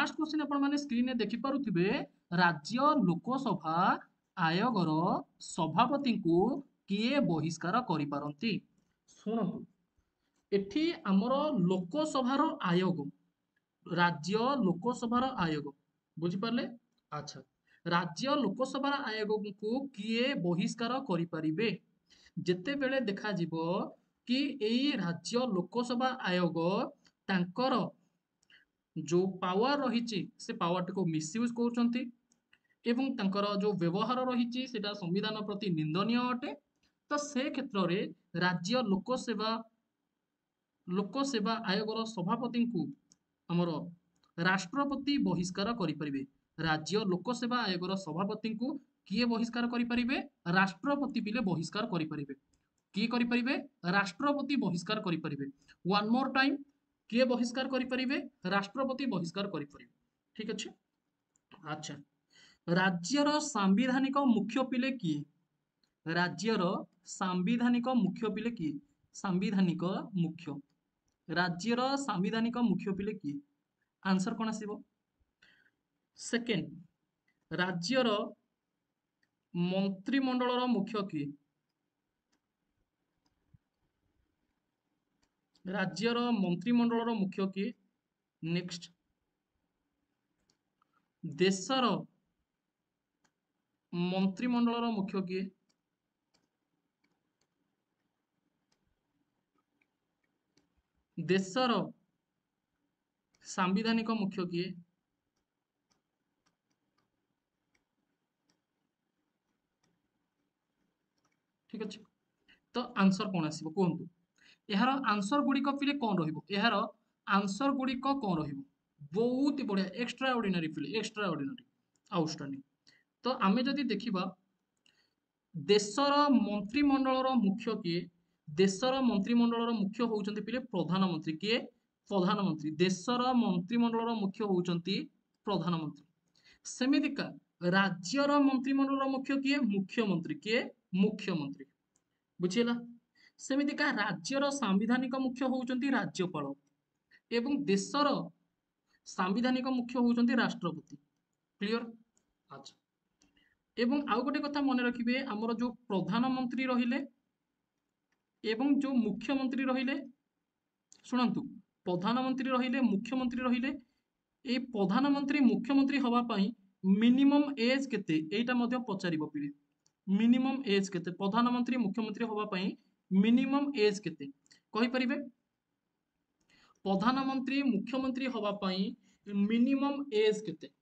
Fast question आपण माने screen में देखि पारुथिबे राज्य लोकसभा आयोगर सभापति को किए बहिष्कार करि पारंती। शुणतु एठी हमर लोकसभार आयोग राज्य लोकसभार आयोग बुझी पारले। अच्छा राज्य लोकसभार आयोग को किए बहिष्कार करि परिबे जेते बेले देखा जिवो कि एई राज्य लोकसभा आयोग तांकर जो पावर रही से पावर को मिसयूज कर एवं तांकर जो व्यवहार रही संविधान प्रति निंदनीय अटे। तो से क्षेत्र में राज्य लोकसेवा आयोगर सभापति को आमर राष्ट्रपति बहिष्कार करें। राज्य लोकसेवा आयोगर सभापति को किए बहिष्कार करें राष्ट्रपति पिले बहिष्कार करें किए करें राष्ट्रपति बहिष्कार करें। वन मोर टाइम किए बहिष्कार करें राष्ट्रपति बहिष्कार करें। ठीक अच्छे। अच्छा राज्यर सांविधानिक मुख्य पिले किए राज्यर सांविधानिक मुख्य पिले किए सांविधानिक मुख्य राज्यर सांविधानिक मुख्य पिले किए आंसर कौन आसीबो। सेकेंड राज्यर मंत्रिमंडलर मुख्य किए राज्यर मंत्रिमंडलर मुख्य किए। नेक्स्ट देशर मंत्रिमंडलर मुख्य किए देशर सांविधानिक मुख्य किए ठीक अच्छे। तो आंसर कौन आसीबो कहंतु यार आंसर गुड़िक फिले कौन रहिबो यार आंसर गुड़िक कौन रहिबो बहुत ही बढ़िया एक्स्ट्रा ऑर्डिनरी फिले एक्स्ट्रा ऑर्डिनरी आउटस्टैंडिंग। तो आमे जदि देखिबा देशर मंत्रिमंडलर मुख्य किए देशर मंत्रिमंडलर मुख्य होउचंती पिले प्रधानमंत्री किए प्रधानमंत्री देशर मंत्रिमंडलर मुख्य होउचंती प्रधानमंत्री। सेमितिका राज्यर मंत्रिमंडलर मुख्य किए मुख्यमंत्री मुख्यमंत्री बुझिला। सेमितिका राज्यर सांविधानिक मुख्य होउचंती राज्यपाल एवं देशर सांविधानिक मुख्य होउचंती राष्ट्रपति। क्लियर। अच्छा एवं आउ गोटे कथा मन रखिबे हमर जो प्रधानमंत्री रहिले एवं जो मुख्यमंत्री रहिले शुणंतु प्रधानमंत्री रहिले मुख्यमंत्री रहिले ए प्रधानमंत्री मुख्यमंत्री हवा पई मिनिमम एज केते एटा मध्य पचारिबो पिले मिनिमम एज केते प्रधानमंत्री मुख्यमंत्री हवा पई मिनिमम एज केते कहि परिबे प्रधानमंत्री मुख्यमंत्री हवा पई मिनिमम एज केते।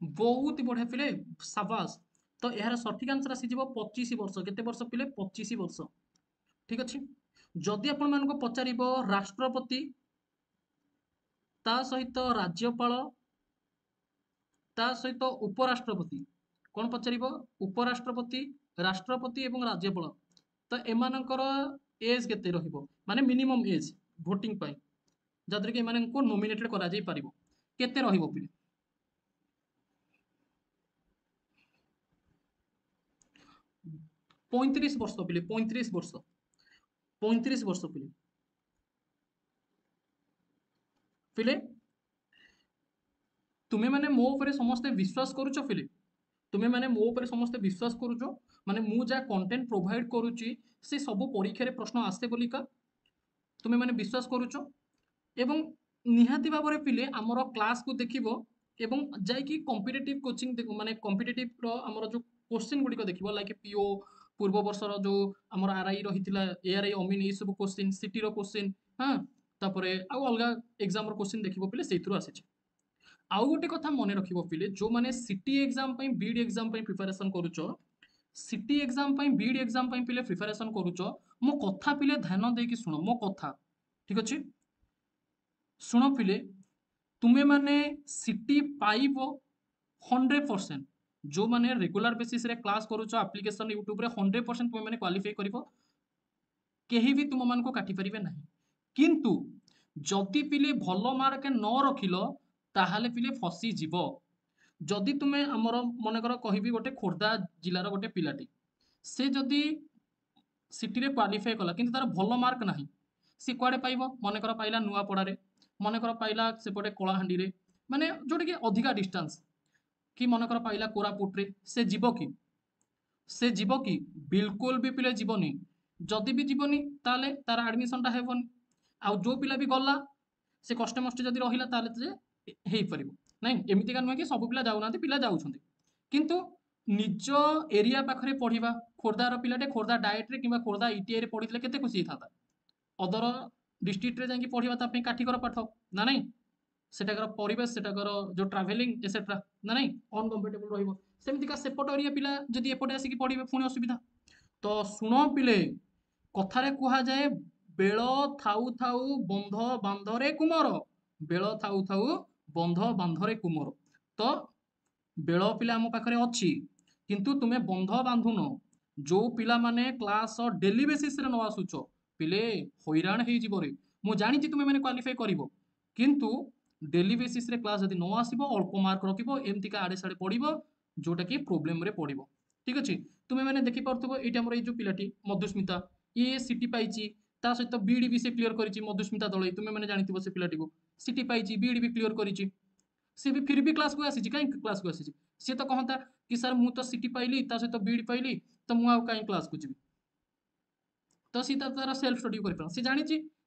बहुत बढ़िया पिले साबास। तो यार सठिक आंसर आसीଯିव 25 वर्ष केते वर्ष पिले 25 वर्ष। ठीक अच्छे। जदि आपण मानको पचारिबो राष्ट्रपति ता सहित राज्यपाल ता सहित उपराष्ट्रपति कौन पचारिबो उपराष्ट्रपति राष्ट्रपति एवं राज्यपाल तो एमानकर एज केते रहिबो माने मिनिमम एज भोटिंग पाई जदर कि एमाननको नॉमिनेटेड करा जाई परिबो केते रहिबो पिले 35 वर्ष पिले 35 वर्ष 35 वर्ष पिले पिले तुमे माने मो ऊपर समस्ते विश्वास करूछ पिले तुमे माने मो ऊपर समस्ते विश्वास करूछ माने मु जा कंटेंट प्रोवाइड करूची से सब परीक्षा रे प्रश्न आसे बोलिका तुमे माने विश्वास करूछ एवं निहाती भाव में पिले आमर क्लास को देखिबो एवं जाइकी कॉम्पिटिटिव कोचिंग देखो माने कॉम्पिटिटिव रो आमर जो क्वेश्चन गुडी को देखिबो लाइक पीओ पूर्व वर्षर जो आमर आरआई रहितिला एआरआई अमीन ए सब क्वेश्चन सिटी रो क्वेश्चन हां तापरे आ अलगा एग्जाम रो क्वेश्चन देखिबो पिले सेथुरो आसीछ। आउ गोटे कथा मन रखिबो पिले जो माने सिटी एग्जाम पई बीडी एग्जाम पई प्रिपरेशन करूचो सिटी एग्जाम पई बीडी एग्जाम पई पिले प्रिपरेशन करूचो मो कथा पिले ध्यान देकी सुनो मो कथा ठीक अछि। शुण पिले तुम्हें माने सिटी पाइब 100% जो माने रेगुलर बेसिस रे क्लास करूचो एप्लीकेशन यूट्यूब रे 100% तुम्हें माने क्वालिफाई करिवो केही भी तुम मान को काटी परिबे नहीं। किंतु जदि पिले भल मार्क न रखिल ताहाले पिले फसी जीवो। जदि तुमे हमर मनकर कहिबी गोटे खोर्धा जिलार गोटे पिलाटी से जदि सिटी रे क्वालिफाई कला किंतु तार भल मार्क नाही सी कुआडे पाइबो मनकर पाइला नुआपड़ारे मनकर पाइला सेपटे कलाहांडी रे माने जोटे कि अधिका डिस्टेंस कि मनकर पाइला कोरापुट रे से जीव कि से जीव कि बिल्कुल भी पिले जीवनी जदि भी जीवनी ताले तार एडमिशन टा हेबनी आ जो पिला भी गला से कष्टे मष्टे जदि रहिला ताले जे हेई परिबो नहीं एमितिका नुहे कि सब पिला जाउनांती पिला जाउछंती किंतु निज एरिया पाखरे पढ़िबा खोर्धार पिलाटे खोर्धा डायरेक्ट रे किंबा खोर्धा ईटीआई रे पढ़िଥିଲେ केते खुशी थाता अदर डिस्ट्रिक्ट रे जाके पढ़िबा ता पे काठीकर पाठ ना नहीं सेटाकर परिवेश सेटाकर जो ट्रावेलिंग एसेट्रा ना नहीं अनकंफर्टेबल रहिबो सेमितिका सेपट एरिया पिला जदि एपटे आसिकी पढ़िबे पुणी असुविधा तो शुण पिले कथारे कुहा जाए बेल थाउ थाउ बंध बांधरे कुमर बेल थाउ थाउ बंध बांधरे कुमर तो बेल पिला आम पाखरे अछि किंतु तुमे बंध बांधुन जो पिला माने क्लास डेली बेसिस रे न आसुच पिले हैरान हे जीव रे मु जानि तुमे माने क्वालिफाई करिवो किंतु डेली बेसिस रे क्लास जदि न आसीबो अल्प मार्क रखिबो एमतिका आड़े साड़े पड़िबो जोटा कि प्रोब्लेम रे पड़िबो ठीक अछि तुमे माने देखि पारथबो एटा हमर ए जो पिलाटी मधुस्मिता ये सिटी पाइची ता सहित बीडी भी से क्लियर करिची मधुस्मिता दळई तुमे माने जानिथिबो से पिलाटी को सिटी पाइची बीडी भी क्लियर करिची से भी फिर भी क्लास को आसी कहीं क्लास को आसी सी तो कहता कि सर मु तो सिटी पाइली ता सहित बीडी पाइली तो मु आउ कहीं क्लास को जीवी तो सी तार सेल्फ स्टडी कर सी जानी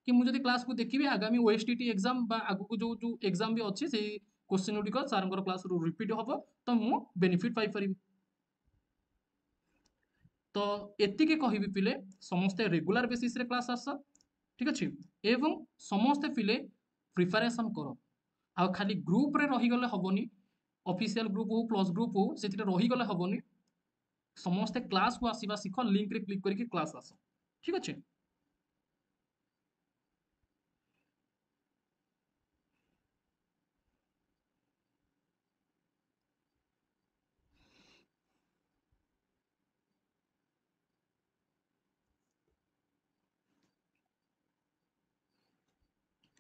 कि मुझे क्लास को देखी आगामी ओएसटीटी एग्जाम आगु को जो जो एग्जाम भी अच्छी से क्वेश्चन गुड़िक सार क्लास रिपीट हम तो मु बेनिफिट पाई तो एति कहबी पिले समस्ते रेगुलर बेसिस रे क्लास आस ठीक अच्छे एवं समस्ते पिले प्रिपारेसन कर आ खाली ग्रुप रे रहीगले हबनी ऑफिशियल ग्रुप हो प्लस ग्रुप हो से रहीगले हबनी समस्ते क्लास को आसीबा सिख लिंक रे क्लिक करके क्लास आस ठीक अच्छे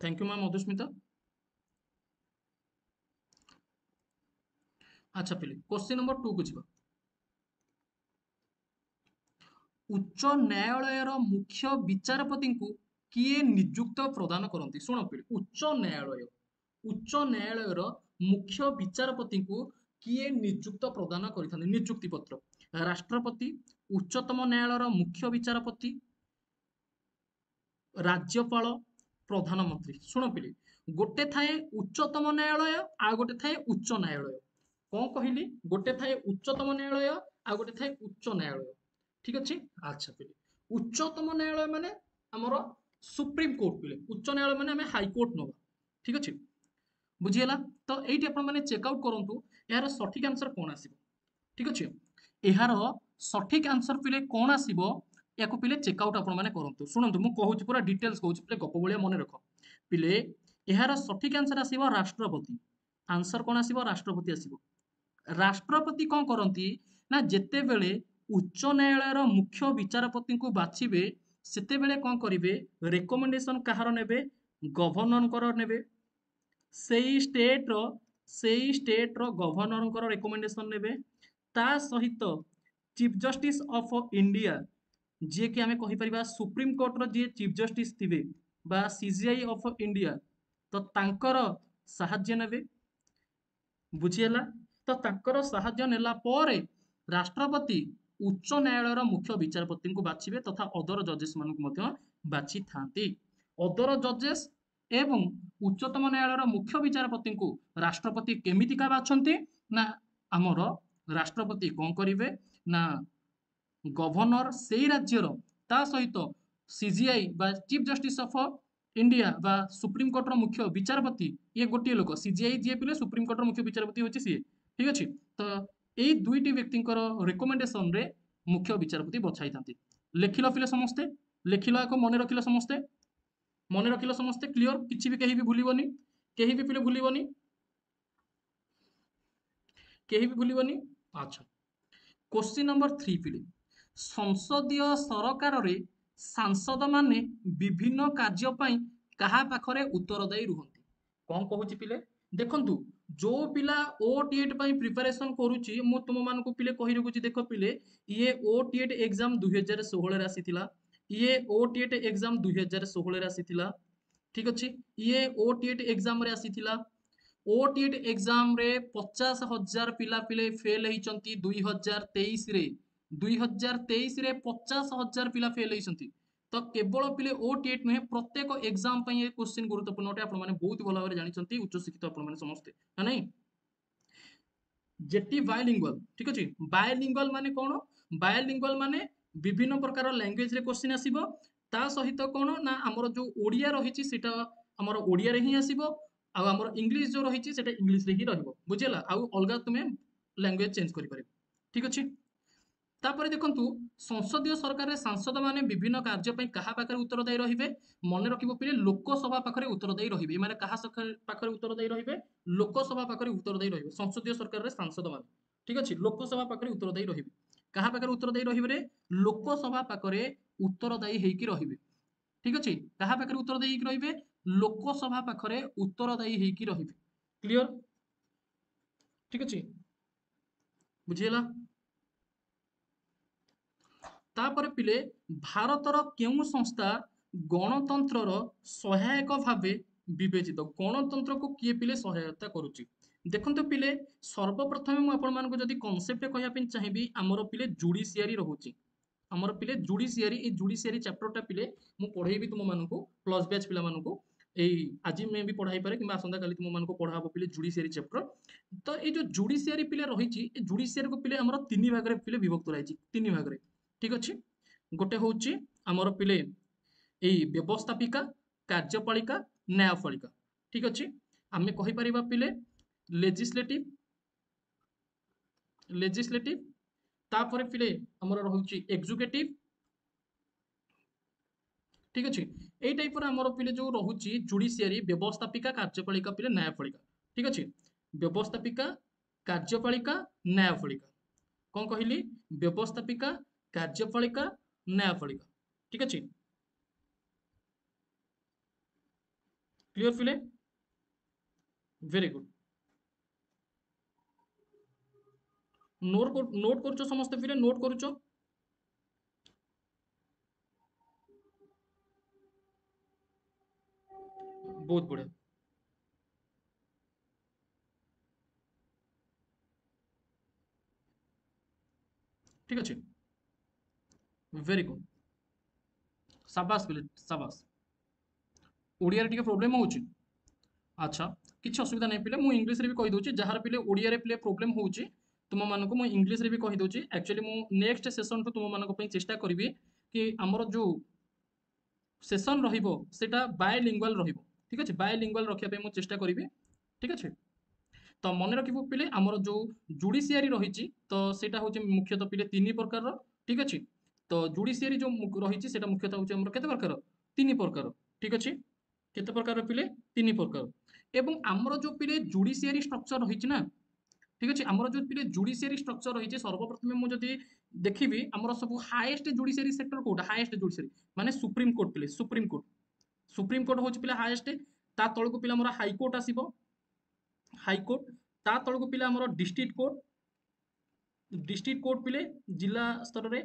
थैंक यू मैम मधुस्मिता अच्छा पिले क्वेश्चन नंबर 2 को जीवा उच्च न्यायालय मुख्य विचारपति को किए नियुक्त प्रदान करती शुण पिले उच्च न्यायालय मुख्य विचारपति को किए नियुक्त प्रदान कर नियुक्ति पत्र राष्ट्रपति उच्चतम न्यायालय मुख्य विचारपति राज्यपाल प्रधानमंत्री शुण पिले गोटे थाए उच्चतम न्यायालय आ गोटे थाए उच्च न्यायालय कौन कहली गोटे थाए उच्चतम न्यायालय आ गोटे थाए उच्च न्यायालय ठीक अच्छे अच्छा पिले उच्चतम न्यायालय माने हमर सुप्रीम कोर्ट पिले उच्च न्यायालय माने हमें हाईकोर्ट नवा ठीक अच्छे बुझीगला तो ये अपन मैंने चेकआउट करूँ यार सठिक आंसर कौन आसो ठीक अच्छे यार सठिक आंसर पिले कौन आसो या पिले चेकआउट आपण मैंने करूँ शुणु मुझे कहूँ पूरा डिटेल्स कहूँ पिले गप भाया मन रख पिले यार सठिक आंसर आसो राष्ट्रपति आंसर कौन आसो राष्ट्रपति आसो राष्ट्रपति कौन करती ना जिते बेले उच्च न्यायालय मुख्य विचारपति को बाछिबे सेते बेले कौन करिवे रेकमेंडेशन कहार नेबे गवर्नर नेबे सेई स्टेट रो गवर्नर रेकमेंडेशन नेबे ता सहित चीफ जस्टिस ऑफ इंडिया जी कि आमे कहि परिबा सुप्रीम कोर्ट रो जी चीफ जस्टिस थिबे बा सीजीआई ऑफ इंडिया तो तांकर साहाय्य नेबे बुझीला तो तांकर साहाय्य नेला परे राष्ट्रपति उच्च न्यायालय मुख्य विचारपति को बाछिबे तथा अदर जजेस मानक बाछि थांती अदर जजेस एवं उच्चतम न्यायालय मुख्य विचारपति को राष्ट्रपति केमितिका बाछंती ना आमर राष्ट्रपति कौन करिवे ना गवर्नर सेई राज्यर ता सहित सीजीआई बा चीफ जस्टिस ऑफ इंडिया बा सुप्रीम कोर्ट रो मुख्य विचारपति ये गोटे लोक सीजीआई जी पिले सुप्रीम कोर्ट रो मुख्य विचारपति होची सी ठीक अछि तो एई दुईटी व्यक्तिंकर रिकमेंडेशन रे मुख्य विचारपति बछाई थांती लेखिलो पिले समस्ते लेखिलो को मन रखिलो समस्ते मन रखिलो समस्ते क्लियर किछि भी कहीं भी भूलिबनी कहीं भी पिले भूलिबनी कहीं भी भूलिबनी अच्छा क्वेश्चन नंबर 3 पिले संसदीय सरकार रे सांसद माने विभिन्न कार्य पई कहा पाखरे उत्तरदायी रुहंती कौन कहूची पिले देखंतु जो पिला ओटीएट पई प्रिपरेशन करूची मु तुम मानको पिले कहि रखुची देखो पिले ये ओटीएट एग्जाम 2016 रे आसीथिला ये ओटीएट एग्जाम 2016 रे आसीथिला ठीक अछि ये ओटीएट एग्जाम रे आसीथिला ओटीएट एग्जाम रे 50,000 पिला पिले फेल होइचंती 2023 रे 2023 रे 50,000 पिला फेल होइचंती तो केवल पिले ओटीएट नुहे प्रत्येक एग्जाम पई ये क्वेश्चन गुरुत्वपूर्ण अटे आपण माने बहुत भल भाबरे जानिचंती उच्च शिक्षित आपण माने समस्ते ना नहीं जेटी बायलिंगुअल ठीक अछि बायलिंगुअल माने कोन बायलिंगुअल माने विभिन्न प्रकार लैंग्वेज रे क्वेश्चन आसीबो ता सहित कोन ना हमर जो ओडिया रहिछि सेटा हमर ओडिया रे ही आसीबो आ हमर इंग्लिश जो रहिछि सेटा इंग्लिश रे ही रहइबो बुझिला आ अलगा तुमे लैंग्वेज चेंज करि परिबो ठीक अछि तापर देखंतु संसदीय सरकार रे सांसद माने विभिन्न कार्य पई कहा पाखरे उत्तरदायी रहिबे मने रखिबो पिले लोकसभा पाखरे उत्तरदायी रहिबे माने कहा पाखरे उत्तरदायी रहिबे लोकसभा पाखरे उत्तरदायी रहिबे संसदीय सरकार रे सांसद माने ठीक अछि लोकसभा पाखरे उत्तरदायी रहिबे कहा पाखरे उत्तरदायी रहिबे रे लोकसभा पाखरे उत्तरदायी हेकी रहिबे ठीक अछि कहा पाखरे उत्तरदायी हेकी रहिबे लोकसभा पाखरे उत्तरदायी हेकी रहिबे क्लियर ठीक अछि बुझियला तापर पिले भारतर केउ संस्था गणतंत्रर सहायक भावे विवेचित गणतंत्र को किए पिले सहायता करुच्ची देखंतु पिले सर्वप्रथमे मु आपण मानको जदी कांसेप्ट कहया पिन चाहिबी हमर पिले जुडिशियरी रहूची हमर पिले जुडिशियरी ए जुडिशियरी चैप्टरटा पिले मु पढेबी तुम मानको प्लस बैच पिला मानको एई आज मैं भी पढ़ाई पारे किंबा आसंता काली तुम मानको पढाबो पिले जुडिशियरी चैप्टर तो ए जो जुडिशियरी पिले रहिची ए जुडिशियरी को पिले हमर तीन भाग रे पिले विभक्त रहिची तीन भाग रे ठीक अछि गोटे होउची हमर पिले एई व्यवस्थापिका कार्यपालिका न्यायपालिका ठीक अछि आमे कहि परिबा पिले लेजिस्लेटिव लेजिस्लेटिव तापर पिले हमर रहउची एग्जीक्यूटिव ठीक अछि एई टाइप रा हमर पिले जो रहउची जुडिशियरी व्यवस्थापिका कार्यपालिका पिले न्यायपालिका ठीक अछि व्यवस्थापिका कार्यपालिका न्यायपालिका कौन कहली व्यवस्थापिका कार्यपालिका न्यायपालिका ठीक अछि क्लियर फिले वेरी गुड नोट करछो समस्त फिले नोट करछो बहुत बढ़िया ठीक अछि वेरी गुड शाबाश पिले शाबाश ओडिया रे टिके प्रॉब्लम होउची अच्छा किसी असुविधा नहीं पिले मु इंग्लिश रे भी कहि दोची जहार पिले ओडिया रे पिले प्रॉब्लम होउची तुम मानको मु इंग्लिश रे भी कहि दोची एक्चुअली मु नेक्स्ट सेशन को तुम मानको पई चेष्टा करबी कि हमर जो सेशन रहिबो सेटा बायलिंगुअल रहिबो ठीक अछि बायलिंगुअल रखिया पे मु चेष्टा करबी ठीक अछि तो मन रखिबो पिले हमर जो जुडिशियरी रहिची तो सेटा होची मुख्यतः पिले तीन प्रकार रो ठीक अछि तो जुडिशियरी जो रहिची सेटा मुख्यतः होची हमर केते प्रकार तीन प्रकार ठीक अछि केते प्रकार पिले तीन प्रकार एवं हमर जो पिले जुडिशियरी स्ट्रक्चर रहिची ना ठीक अछि हमर जो पिले जुडिशियरी स्ट्रक्चर रहिची सर्वप्रथमे मु जदी देखिबी हमर सब हाईएस्ट जुडिशियरी सेक्टर कोटा हाईएस्ट जुडिशियरी माने सुप्रीम कोर्ट पिले सुप्रीम कोर्ट होची पिले हाईएस्ट ता तळको पिले हमर हाई कोर्ट आसीबो हाई कोर्ट ता तळको पिले हमर डिस्ट्रिक्ट कोर्ट पिले जिला स्तर रे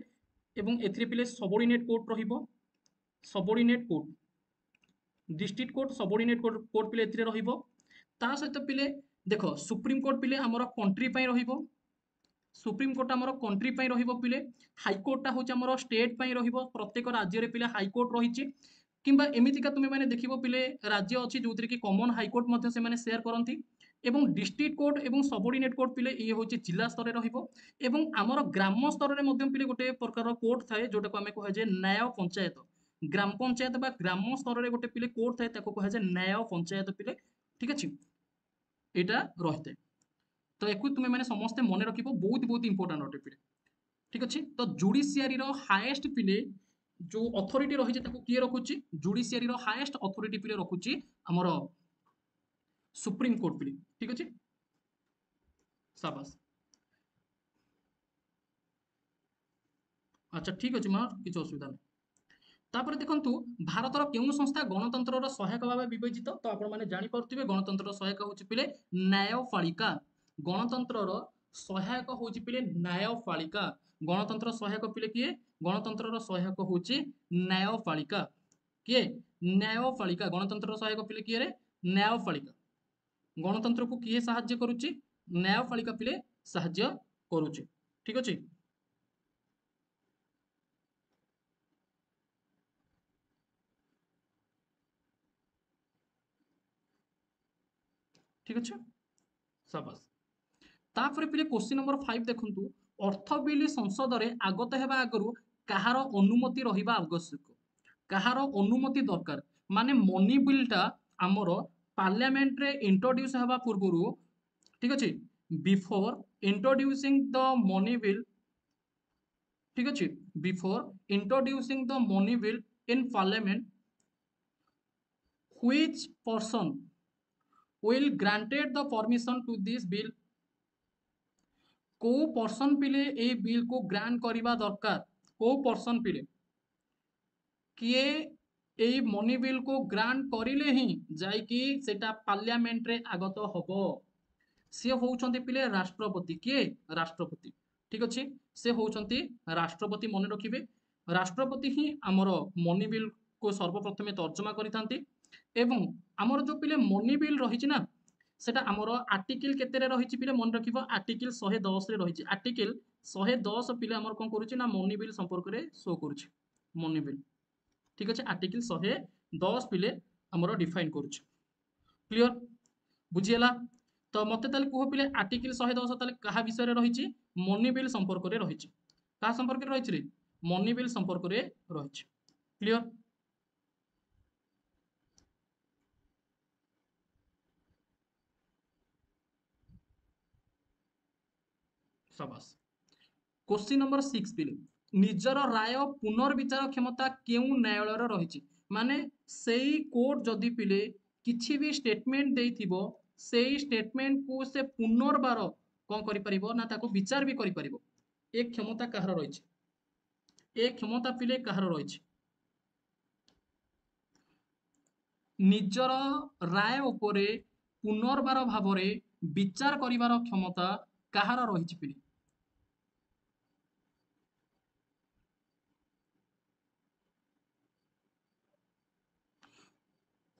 एवं एथिरे पिले सबऑर्डिनेट कोर्ट रहिबो subordinate court district court subordinate court पिले एथिरे रहिबो ता सहित पिले देखो सुप्रीम कोर्ट पिले हमर कंट्री पई रहिबो सुप्रीम कोर्ट हमर कंट्री पई रहिबो पिले हाई कोर्ट टा होची हमर स्टेट पई रहिबो प्रत्येक राज्य रे पिले हाई कोर्ट रहिची किंबा एमितिका तुमे माने देखिबो पिले राज्य अछि जोथिरे कि कॉमन हाई कोर्ट मध्ये से माने शेयर करंती एवं डिस्ट्रिक्ट कोर्ट एवं सबऑर्डिनेट कोर्ट पिले ये होची जिला स्तर रे रहिबो एवं हमर ग्राम स्तर रे मध्ये पिले गोटे प्रकार कोर्ट थाए जोटा को हमें कह जे न्याय पंचायत ग्राम पंचायत बा ग्राम स्तर रे गोटे पिले कोर्ट थाए ताको कह जे न्याय पंचायत पिले ठीक अछि एटा रहते तो एकु तुमे माने समस्त मने रखिबो बहुत बहुत इंपोर्टेंट अटे पिले ठीक अछि तो जुडिशियरी रो हाईएस्ट पिले जो अथॉरिटी रही जे ताको किए रखुची जुडिशियरी रो हाईएस्ट अथॉरिटी पिले रखुची हमर सुप्रीम कोर्ट पिले ठीक अछि शाबाश अच्छा ठीक अछि मार किछ असुविधा नै तापर देखंतु भारतर केउं संस्था गणतंत्रर सहायक भाव विवेचित तो आपण माने जानि पारुथिबे गणतंत्रर सहायक होछि पिले न्यायपालिका गणतंत्रर सहायक होछि पिले न्यायपालिका गणतंत्र सहायक पिले किए गणतंत्रर सहायक होछि न्यायपालिका किए न्यायपालिका गणतंत्रर सहायक पिले किए रे न्यायपालिका गणतंत्र को किए साहाय्य करूछि न्यायपालिका पिले साहाय्य करूछि ठीक अछि ठीक अछि शाबाश तापर पिले क्वेश्चन नंबर 5 देखंतु अर्थ बिल संसद रे आगत हेबा आगरु कहार अनुमति रहिबा आवश्यक कहार अनुमति दरकार माने मनी बिलटा आमर पार्लियामेंट रे इंट्रोड्यूस हेबा पूर्वरु ठीक अछि before introducing the money bill ठीक अछि before introducing the money bill in parliament which person will granted the permission to this bill को पर्सन पिले ए बिल को ग्रांट करबा दरकार को पर्सन पिले किए ए मनी बिल को ग्रांट करिले ही जाय कि सेटा पार्लियामेंट रे आगत हबो से होउछन्ती पिले राष्ट्रपति किए राष्ट्रपति ठीक अछि से होउछन्ती राष्ट्रपति मन रखिबे राष्ट्रपति ही हमर मनी बिल को सर्वप्रथमे तर्जमा करिथांती एवं हमर जो पिले मनी बिल रहिछि ना सेटा हमर आर्टिकल केते रे रहिछि पिले मन रखिबो आर्टिकल 110 रे रहिछि आर्टिकल 110 पिले हमर कोन करूछि ना मनी बिल संपर्क रे शो करूछि मनी बिल ठीक अछि आर्टिकल 110 पिले हमर डिफाइन करूछि क्लियर बुझियला तो मते ताले कुह पिले आर्टिकल 110 ताले कहा विषय रे रहिछि मनी बिल संपर्क रे रहिछि का संपर्क रे रहिछि रे मनी बिल संपर्क रे रहिछि क्लियर शाबाश क्वेश्चन नंबर 6 पिले निजर राय पुनर्विचार क्षमता केउ न्यायालय रहिछि माने सेई कोर्ट जदि पिले किछि भी स्टेटमेंट देइथिबो सेई स्टेटमेंट को से पुनर्बार कोन करि परिबो ना ताको विचार भी करि परिबो एक क्षमता कहार रहिछि एक क्षमता पिले कहार रहिछि निजर राय उपरे पुनर्बार भावरे विचार करिवार क्षमता कहार रहिछि पिले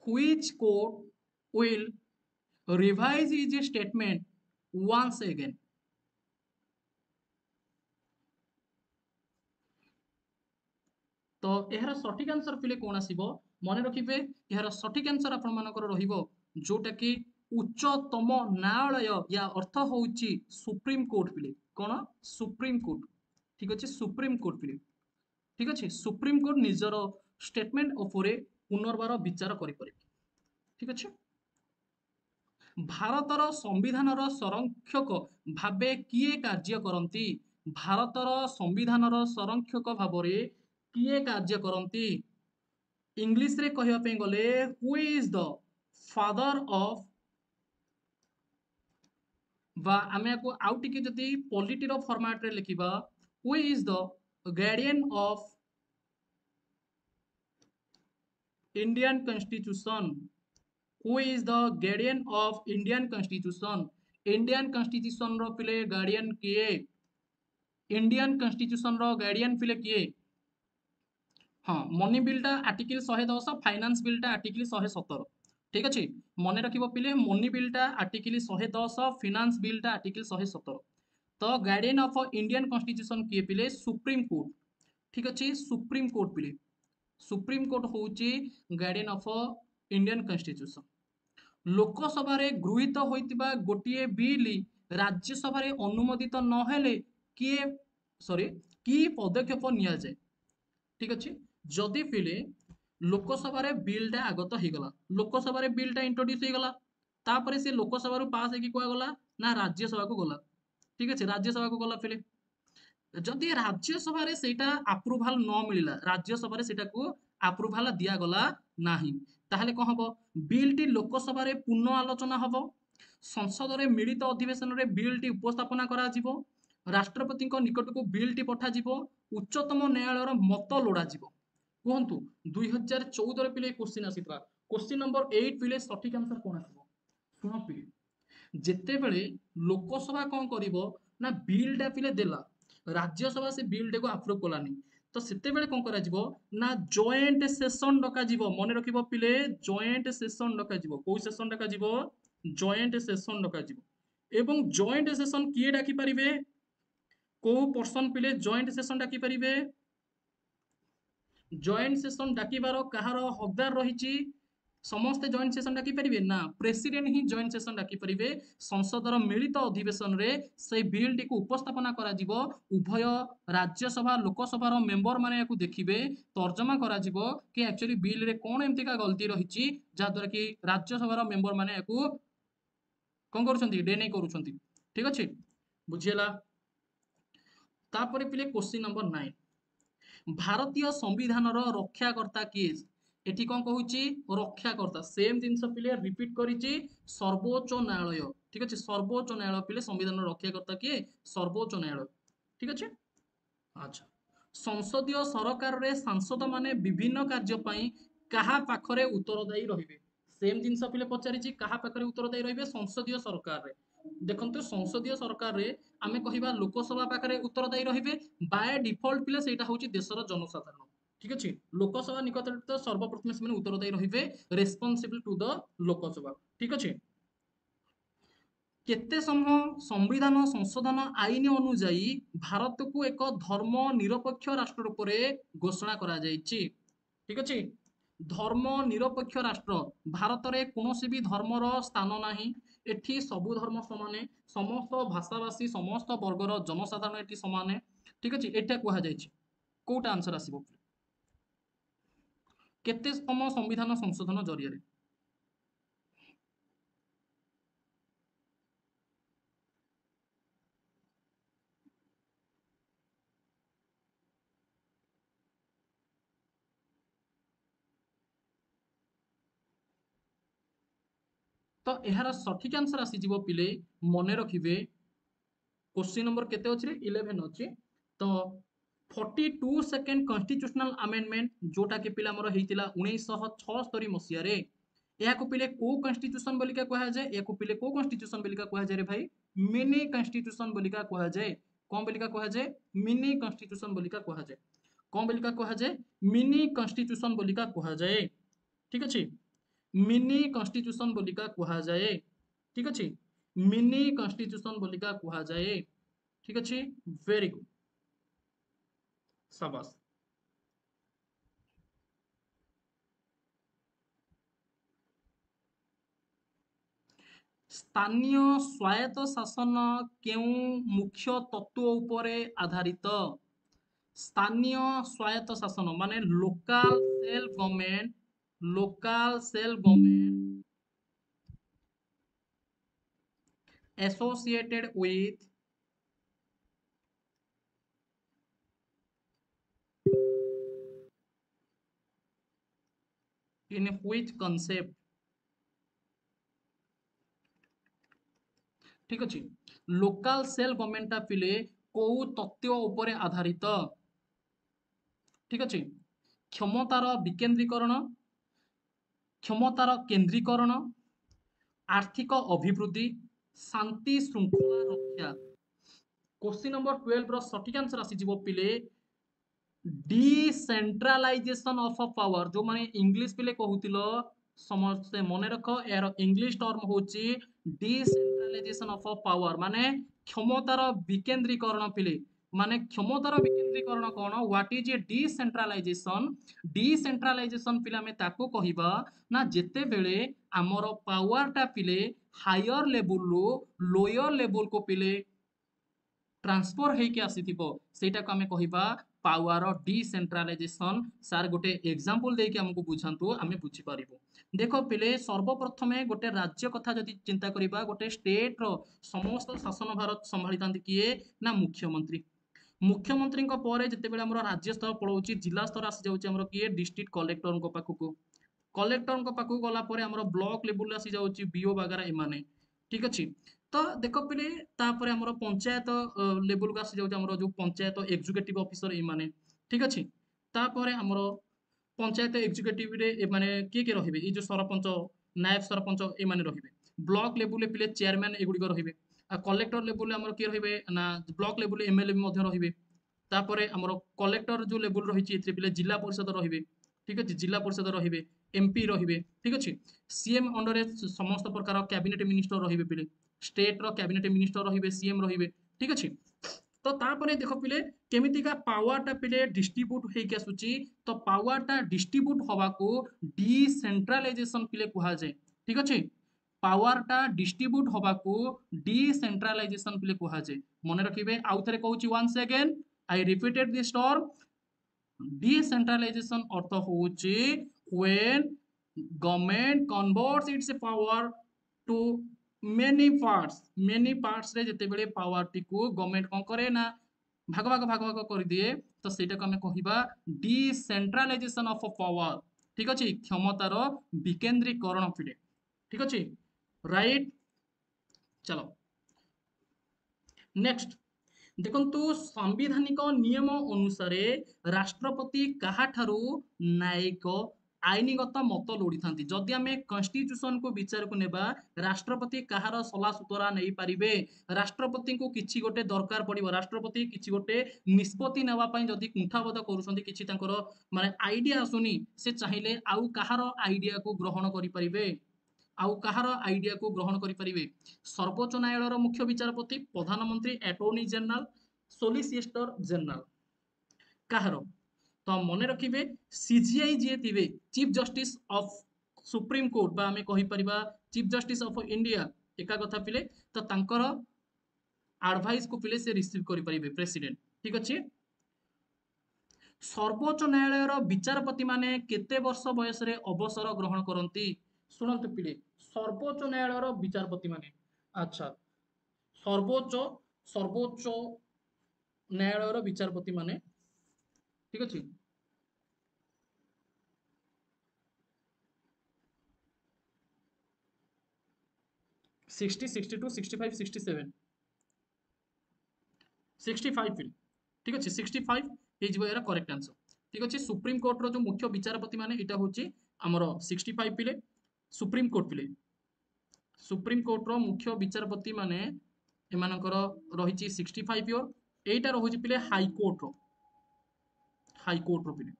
which court will revise his statement once again तो एहर सठिक आंसर पिले कोन आसीबो मने रखिबे एहर सठिक आंसर आपण मानकर रहिबो जोटा कि उच्चतम न्यायालय या अर्थ होउची सुप्रीम कोर्ट पिले कोन सुप्रीम कोर्ट ठीक अछि सुप्रीम कोर्ट पिले ठीक अछि सुप्रीम कोर्ट निजर स्टेटमेंट उपरे पुनर्बार विचार करि परिबे ठीक अछि भारतर संविधानर संरक्षक भाबे किए कार्य करंती भारतर संविधानर संरक्षक भाबरे किए कार्य करंती इंग्लिश रे कहबा पे गले who is the father of बा आमे को आउट टिके जति पॉलिटी रो फॉर्मेट रे लिखिबा who is the guardian of Indian constitution who is the guardian of Indian constitution Indian constitution रो पिले गार्डियन किए इंडियन कॉन्स्टिट्यूशन रो गार्डियन पिले किए हाँ मनी बिलटा आर्टिकल 110 फाइनेंस बिलटा आर्टिकल 117 ठीक अछि मने रखिबो पिले मनी बिलटा आर्टिकल 110 फाइनेंस बिलटा आर्टिकल 117 तो गार्डियन ऑफ इंडियन कॉन्स्टिट्यूशन किए पिले सुप्रीम कोर्ट ठीक अछि सुप्रीम कोर्ट पिले सुप्रीम कोर्ट होउची guardian of Indian constitution Lok Sabha रे गृहीत होइतिबा गोटिए बिल राज्यसभा रे अनुमोदित न हेले किए सॉरी की पदक्षेप निया जाय ठीक अछि जदि पिले लोकसभा रे बिलटा आगत हो गला लोकसभा रे बिलटा इंट्रोड्यूस हो गला तापरे से लोकसभा रु पास हेकी कुआ गला ना राज्यसभा को गला ठीक अछि राज्यसभा को गला पिले जदि राज्यसभा रे सेटा अप्रूवल न मिलिला राज्यसभा रे सेटा को अप्रूवल दिया गला नाही ताहले कोन हबो बिलटी लोकसभा रे पुनः आलोचना हबो संसद रे मिलित अधिवेशन रे बिलटी उपस्थापना करा जिवो राष्ट्रपति निकट को बिलटी पठा जिवो उच्चतम न्यायालय मत लोड़ा जिवो कहतु 2014 पिले क्वेश्चन आसीथिबा क्वेश्चन नंबर 8 पिले सठिक आंसर कोन आसीबो सुनो पिले जेतेबेले लोकसभा कौन करिवो ना बिलटा पिले देला राज्यसभा से बिलटा को अप्रूव कलानी तो सेतेबेले कौन करा जिवो ना जॉइंट सेशन डका जिवो मने रखिबो पिले जॉइंट सेशन डका जिवो कोई सेशन डका जिवो जॉइंट सेशन डका जिवो एवं जॉइंट सेशन किए डाकी परिबे को पर्सन पिले जॉइंट सेशन डाकी परिबे जॉइंट सेशन डाकिबार कहार हकदार रही समस्ते जॉइंट सेशन डाकी पारे ना प्रेसिडेंट ही जॉइंट सेशन डाकी पारे संसदर मिलित अधिवेशन रे से बिल टी उपस्थापना करा जिवो उभय राज्यसभा लोकसभार मेंबर माने याकू देखिबे तर्जमा करा जिवो कि एक्चुअली बिल रे कोन एमतिका गलती रही जहाद्वारा कि राज्यसभार मेंबर माने याकू कौन करुछंती डेनै करुछंती ठीक अछि बुझियला तापरे पिले क्वेश्चन नंबर 9 भारतीय संविधान रक्षाकर्ता किए एटी कौन कहूची रक्षाकर्ता सेम जिनस पिले रिपीट करिची सर्वोच्च न्यायालय ठीक अच्छे सर्वोच्च न्यायालय पिले संविधान रक्षाकर्ता किए सर्वोच्च न्यायालय ठीक अच्छे अच्छा संसदीय सरकार रे सांसद माने विभिन्न कार्य पई कहा पाखरे उत्तरदायी रहिबे सेम जिनस पिले पचारिची कहा पाखरे उत्तरदायी रहिबे संसदीय सरकार रे देखंतु संसदीय सरकार रे आमे कहिबा लोकसभा पाखरे उत्तरदायी रहिबे बाय डिफॉल्ट पिले सेटा होची देशर जनसाधारण ठीक अछि लोकसभा निकटरे तो सर्वप्रथम से उत्तरदायी रहिबे रेस्पोंसिबल टू द लोकसभा ठीक अछि केते समय संविधान संशोधन आईन अनुଯାयी भारत को एक धर्म निरपेक्ष राष्ट्र रूप में घोषणा करा जायछि ठीक अछि धर्म निरपेक्ष राष्ट्र भारत रे कोनोसी भी धर्मर स्थान नाही एठी सबु धर्म समाने समस्त भाषाभाषी समस्त वर्गर जनसाधारण एठी समाने ठीक अछि एटा कुहा जायछि कोटा आंसर आसीबो केते समय संविधान संशोधन जरिया रे तो यार सठिक आंसर आसीजिवो पिले मने रखिबे क्वेश्चन नंबर केते अछि रे 11 अछि तो 42 सेकेंड कॉन्स्टिट्यूशनल अमेंडमेंट जोटा के पिला हमर हेतिला 1976 मसिया रे याको पिले को कॉन्स्टिट्यूशन बोलिका कहा जाए याको पिले को कॉन्स्टिट्यूशन बोलिका कहा जाए रे भाई मिनी कॉन्स्टिट्यूशन बोलिका कहा जाए कौन बोलिका कहा जाए मिनी कॉन्स्टिट्यूशन बोलिका कहा जाए कौन बोलिका कहा जाए मिनी कॉन्स्टिट्यूशन बोलिका कहा जाए ठीक अछि मिनी कॉन्स्टिट्यूशन बोलिका कहा जाए ठीक अछि मिनी कॉन्स्टिट्यूशन बोलिका कहा जाए ठीक अछि वेरी गुड शाबाश स्थानीय स्वायत्त शासन केउ मुख्य तत्व उपरे आधारित स्थानीय स्वायत्त शासन माने local self government associated with in which concept ठीक अछि लोकल सेल्फ गवर्नमेंट ता पिले को तथ्य उपरे आधारित ठीक अछि क्षमतार विकेंद्रीकरण क्षमतार केंद्रीकरण आर्थिक अभिवृद्धि शांति श्रृंखला रक्षा क्वेश्चन नंबर 12 रो सठिक आंसर आसीजिवो पिले डिसेंट्रलाइजेशन ऑफ पावर जो माने इंग्लिश पिले कहूतिलो समझते मने रख यार इंग्लिश टर्म होची डिसेंट्रलाइजेशन ऑफ पावर माने क्षमतार विकेंद्रीकरण पिले माने क्षमतार विकेंद्रीकरण कोन व्हाट इज ए डिसेंट्रलाइजेशन पिले हमें ताको कहिबा ना जेते बेले हमर पावर टा पिले हायर लेवल लो लोअर लेवल को पिले ट्रांसफर होके आसीथिबो सेटा को हमें कहिबा पावर डिसेंट्रलाइजेशन सार गोटे एग्जांपल देके हमको बुझांतु आमे बुझी पारिबो देखो पिले सर्वप्रथमे गोटे राज्य कथा जदि चिंता करिबा गोटे स्टेट रो समस्त शासन भारत संभाळितांती किए ना मुख्यमंत्री मुख्यमंत्री पर जितेबाला हमर राज्य स्तर पळौची जिला स्तर आसी जाउची हमर किए डिस्ट्रिक्ट कलेक्टर को पाखु कलेक्टर पाखु गला परे हमर ब्लॉक लेवल आसी जाउची बीओ वगैरह एमाने ठीक अछि तो देख पिले तापर हमर पंचायत लेवल को आसी जाउची हमर जो पंचायत एग्जीक्यूटिव ऑफिसर एमाने ठीक अछि तापर हमर पंचायत एग्जीक्यूटिव रे माने किए रहिबे ए जो सरपंच नायब सरपंच ए माने रहिबे ब्लॉक लेवल पिले चेयरमैन एगुड़िक रहिबे कलेक्टर लेवल आमर किए रहिबे ना ब्लॉक लेवल एमएलए भी मध्य रहिबे तापरे आमर कलेक्टर जो लेवल रही एथिरे पिले जिला परिषद रहिबे ठीक अछि जिला परिषद रहिबे एमपी रहिबे ठीक अछि सीएम अंडर समस्त प्रकार कैबिनेट मिनिस्टर रहिबे पिले स्टेट रो कैबिनेट मिनिस्टर रहिबे सीएम रहिबे ठीक अछि तो तापरे देख पिले केमितिका पावरटा पिले डिस्ट्रीब्यूट होइके आसुची तो पावरटा डिस्ट्रीब्यूट हवाको डिसेंट्रलाइजेशन पिले कुहा जाए ठीक अछि पावरटा डिस्ट्रीब्यूट हवाको डिसेंट्रलाइजेशन पिले कुहा जाए मन रखिबे आउ थरे कहूची once again I repeated this term decentralization अर्थ होची when government converts its power to many parts रे जेते बेले पावर टी को गवर्नमेंट कोन करे ना भाग भाग कर दिए तो सेटा को हमें कहिबा डिसेंट्रलाइजेशन ऑफ पावर ठीक अछि क्षमतार विकेंद्रीकरण पिले ठीक अछि राइट चलो नेक्स्ट देखंतु संविधानिक नियम अनुसार राष्ट्रपति काहाठारू न्यायिक आईनगत मत लोड़ी था जदि आम कन्स्टिट्यूशन को विचार को नेबा राष्ट्रपति कहार सला सुतरा नहीं पारिबे राष्ट्रपति को किछि गोटे दरकार पड़िबो राष्ट्रपति किछि गोटे निष्पत्ति नेबा पई जदि कुंठाबोध करूछंती किछि तांकर माने आइडिया आसुनी से चाहिले आउ कहार आइडिया को ग्रहण करि परिबे आउ कहार आइडिया को ग्रहण करि परिबे सर्वोच्च न्यायालय मुख्य विचारपति प्रधानमंत्री अटॉर्नी जनरल सोलिसिटर जनरल कहार तो मन रखिबे सीजीआई जे थिबे chief justice of supreme court बा हमें कहि परिबा चीफ जस्टिस ऑफ इंडिया एका कथा पिले तो तांकर एडवाइस को पिले से रिसीव करि परिबे प्रेसिडेंट ठीक अछि सर्वोच्च न्यायालयर विचारपति माने केते वर्ष बयस रे अवसर ग्रहण करंती सुनंतु पिले सर्वोच्च न्यायालयर विचारपति माने अच्छा सर्वोच्च सर्वोच्च न्यायालयर विचारपति माने ठीक अछि 60 62 65 67 65 फिल ठीक अच्छे 65 यार करेक्ट आंसर ठीक अच्छे सुप्रीम कोर्ट रो जो मुख्य विचारपति माने इटा होची हमर 65 पिले सुप्रीम कोर्ट पिले सुप्रीम कोर्ट रो मुख्य विचारपति माने एमानकर रहिची 65 इयर एटा रहुची पिले हाई कोर्ट रो पिले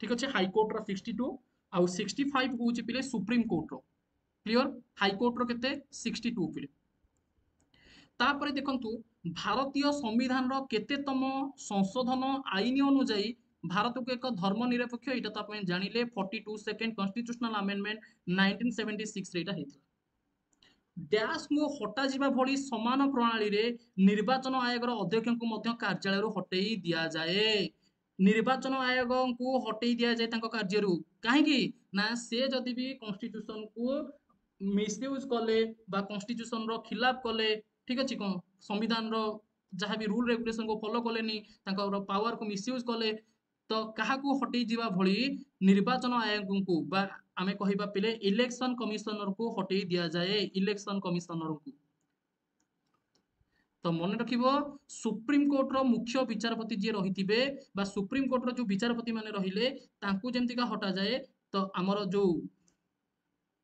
ठीक अच्छे हाई कोर्ट रो 62 आउ 65 होची पिले सुप्रीम कोर्ट रो क्लियर हाई कोर्ट रो केते 62 पिले तापरे देखंतु भारतीय संविधान रो केतेतम संशोधन आईन अनुଯାयी भारत को एक धर्मनिरपेक्ष एटा तो आपण जानिले 42 सेकंड कॉन्स्टिट्यूशनल अमेंडमेंट 1976 रे एटा हेतला डैश को हटा जिबा भली समान प्रणाली रे निर्वाचन आयोग रो अध्यक्ष को मध्य कार्यालय रो हटेई दिया जाए निर्वाचन आयोग को हटेई दिया जाए तांको कार्य रू काहे की ना से जदी भी कॉन्स्टिट्यूशन को मिसयूज कले बा कॉन्स्टिट्यूशन रो खिलाफ कले ठीक अच्छे कौन संविधान रो जहाँ भी रूल रेगुलेशन को फॉलो कलेनी पावर को मिसयूज कले तो क्या हटई जावा भली निर्वाचन आयोग को बा आमे कहिबा पिले इलेक्शन कमिशनर को हटई दिया जाए इलेक्शन कमिशनर को तो मन रखिबो सुप्रीम कोर्ट रो मुख्य विचारपति जे रहिथिबे बा सुप्रीम कोर्ट रो जो विचारपति माने रहिले तांकू जेमतिका हटा जाए तो आमर जो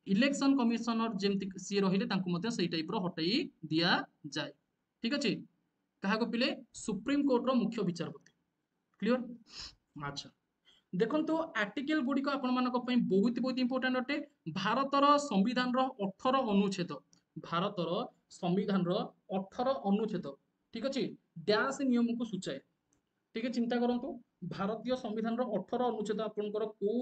इलेक्शन कमिशनर जेमति सी रहिले तांकू मते सेही टाइप रो हटई दिया जाए ठीक अछि कहा को पिले सुप्रीम कोर्ट रो मुख्य विचारपति क्लियर अच्छा देखंतु आर्टिकल गुडी को आपण मानक पई बहुत बहुत इंपोर्टेंट अटे भारतर संविधान रो 18 अनुच्छेद भारतर संविधान रो 18 अनुच्छेद ठीक अछि डैश नियम को सूचाए ठीक है चिंता करंतु भारतीय संविधान रो 18 अनुच्छेद आपनकर को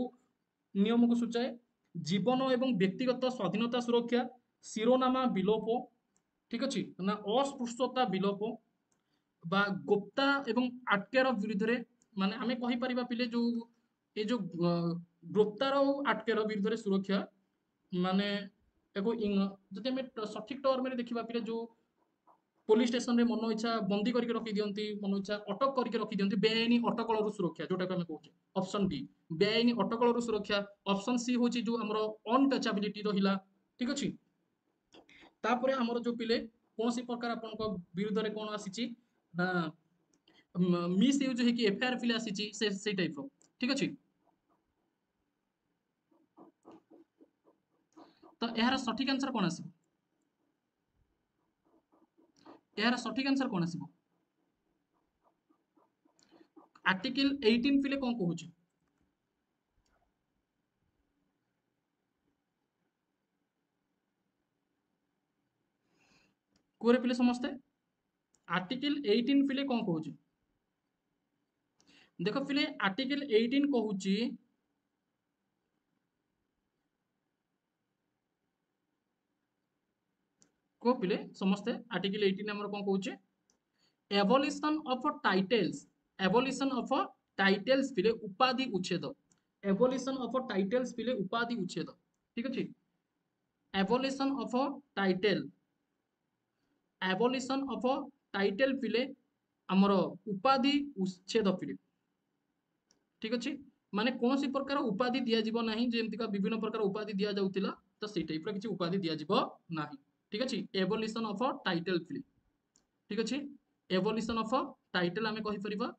नियम को सूचाए जीवन एवं व्यक्तिगत स्वाधीनता सुरक्षा शिरोनामा विलोप ठीक अच्छे ना अस्पृश्यता विलोप बा गुप्ता एवं आटकेर विरुद्ध माने आमे कहि परिबा पिले जो ए जो गुप्तार आटकेर विरुद्ध सुरक्षा माने एको जदि आमे सठिक टर्म रे देखिबा पिले जो पुलिस स्टेशन रे मन इच्छा बंदी करके रखी दियंती मन इच्छा अटक करके रखी दियंती बेआईनी अटकल सुरक्षा जोटा आमे कहूचे ऑप्शन डी बेआईनी अटकल सुरक्षा ऑप्शन सी होची जो हमरो अनटचेबिलिटी रहिला ठीक अछि तापरे हमरो जो पिले कोनसी प्रकार आपनको विरुद्ध रे कोन आसीची ना मिस यूज है कि एफआईआर फिल आसीची से टाइप रो ठीक अछि तो यार सठिक आंसर कौन आसिबो यार सठिक आंसर कौन आसिबो आर्टिकल 18 पिले कौन कहूची कोरे पिले समस्ते आर्टिकल 18 पिले कौन कहूची देखो पिले आर्टिकल 18 कहूची को पिले समस्ते आर्टिकल 18 हमर कौन कहूची abolition of titles abolition of titles पिले उपाधि उच्छेद एबोलिशन ऑफ टाइटल्स पिले उपाधि उच्छेद ठीक अछि abolition of title abolition of title पिले हमर उपाधि उच्छेद पिले ठीक अछि माने कोनोसी प्रकार उपाधि दिया जीवो नाही जेमति का विभिन्न प्रकार उपाधि दिया जाउतिला तो सेई टाइप रा किछि उपाधि दिया जीवो नाही ठीक अछि एबोलिशन ऑफ टाइटल पिले ठीक अछि एबोलिशन ऑफ टाइटल आमे कहि परिबा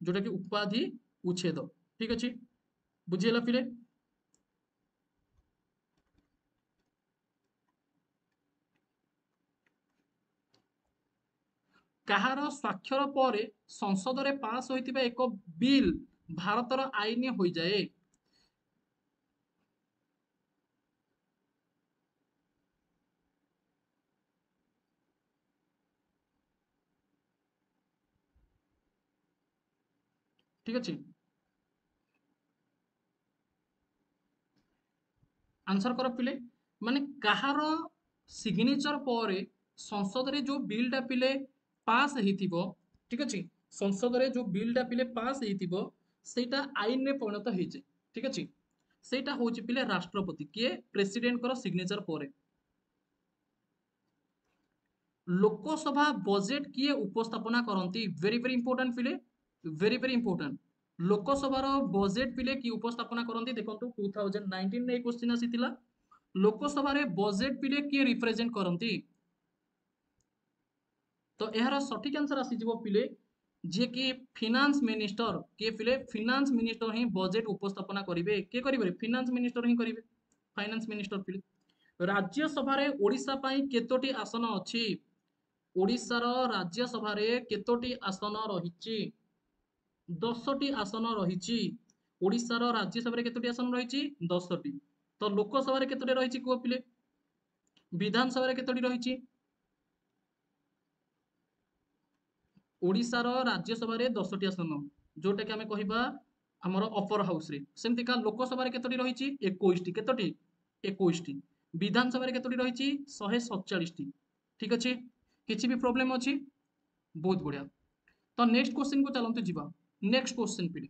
जोटा कि उपाधि उच्छेद ठीक अछि बुझियला पिले କାହାର ସ୍ୱାକ୍ଷର ପରେ ସଂସଦରେ ପାସ୍ ହୋଇଥିବା ଏକ ବିଲ୍ ଭାରତର ଆଇନ ହୋଇଯାଏ ठीक अछि आंसर कर पिले माने काହାର सिग्नेचर ପରେ ସଂସଦରେ जो ବିଲଟା ପିଲେ ପାସ୍ ହେଇଥିବ ଠିକ ଅଛି ସଂସଦରେ जो ବିଲଟା ପିଲେ ପାସ୍ ହେଇଥିବ ସେଇଟା ଆଇନରେ ପରିଣତ ହେଇଯାଏ ଠିକ ଅଛି ସେଇଟା ହଉଛି ପିଲେ ରାଷ୍ଟ୍ରପତି କିଏ ପ୍ରେସିଡେଣ୍ଟଙ୍କର ସିଗ୍ନେଚର ପରେ ଲୋକସଭା ବଜେଟ୍ କିଏ ଉପସ୍ଥାପନା କରନ୍ତି वेरी वेरी इंपोर्टेंट पिले वेरी वेरी इंपोर्टेंट ଲୋକସଭାର ବଜେଟ୍ ପିଲେ କିଏ ଉପସ୍ଥାପନା କରନ୍ତି ଦେଖନ୍ତୁ 2019 ରେ क्वेश्चन ଆସିଥିଲା ଲୋକସଭାରେ ବଜେଟ୍ ପିଲେ କିଏ ରିପ୍ରେଜେଣ୍ଟ କରନ୍ତି तो यार सठिक आंसर आसीଯିव पिले जे कि फिनांस मिनिस्टर किए पिले फिनांस मिनिस्टर ही बजेट उपस्थापना करिवे के करिवे फिनांस मिनिस्टर ही करिवे फाइनांस मिनिस्टर पिले राज्यसभा रे ओडिसा पई केतोटी आसन अछि ओडिसा रो राज्यसभा रे केतोटी आसन रहिछि 10टी आसन रहिछि ओडिसा रो राज्यसभा रे केतोटी आसन रहिछि 10टी तो लोकसभा रे केतोटी रहिछि को पिले विधानसभा रे केतोटी रहिछि ओडिसा रो राज्यसभा रे 10टी आसन जोटा कि हमें कहिबा हमर अपर हाउस रे सेमति का लोकसभा रे केतोटी रहिछि 21 टी केतोटी 21 टी विधानसभा रे केतोटी रहिछि 147 टी ठीक अछि किछि भी प्रॉब्लम अछि बहुत बढ़िया तो नेक्स्ट क्वेश्चन को चलंतु जिबा नेक्स्ट क्वेश्चन पिले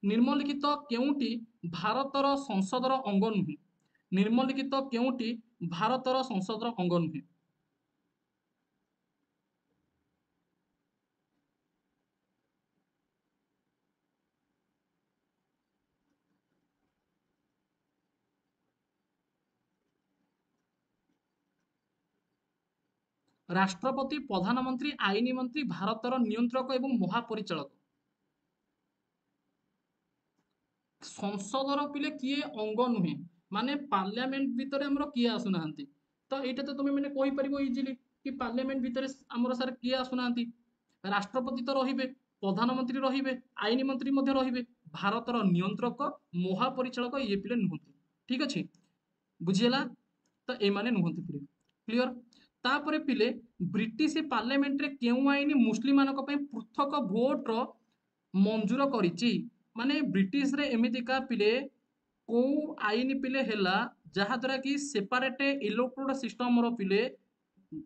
निम्नलिखित केउटी भारतर संसदर अंग नुहे निम्नलिखित केउटी भारतर संसदर अंग नुहे राष्ट्रपति प्रधानमंत्री आईन मंत्री भारतर नियंत्रक एवं महापरिचालक संसदर पिले किए अंग नुहे माने पार्लियामेंट भितर हमरो किए आसुनांती तो एटा तो तुमे माने कहि परिबो इजीली कि पार्लियामेंट भितर हमरो सर किए आसुनांती राष्ट्रपति तो रहिबे प्रधानमंत्री रहिबे आईन मंत्री मध्ये रहिबे भारतर नियंत्रक महापरिचालक ये पिले नुहंती ठीक अछि बुझियला तो ए माने नुहंती पिले क्लियर तापरे पिले ब्रिटिश पार्लियामेंट रे केउ आईन मुस्लिम मानक पय पृथक भोट रो मंजूर करिछि माने ब्रिटिश रे एमितिका पिले को आईन पिले हैला जहा द्वारा कि सेपरेट इलेक्टोरल सिस्टम रो पिले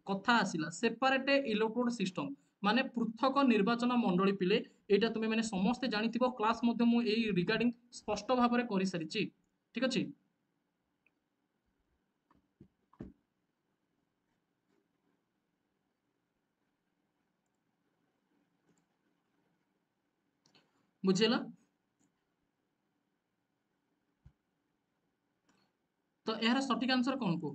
कथा आसिला सेपरेट इलेक्टोरल सिस्टम माने पृथक निर्वाचन मंडली पिले एटा तुमे माने समस्त जानिथिबो क्लास मध्ये मु एई रिगार्डिंग स्पष्ट भाबरे करि सारिछि ठीक अछि बुझियला तो यार सठिक आंसर कौन को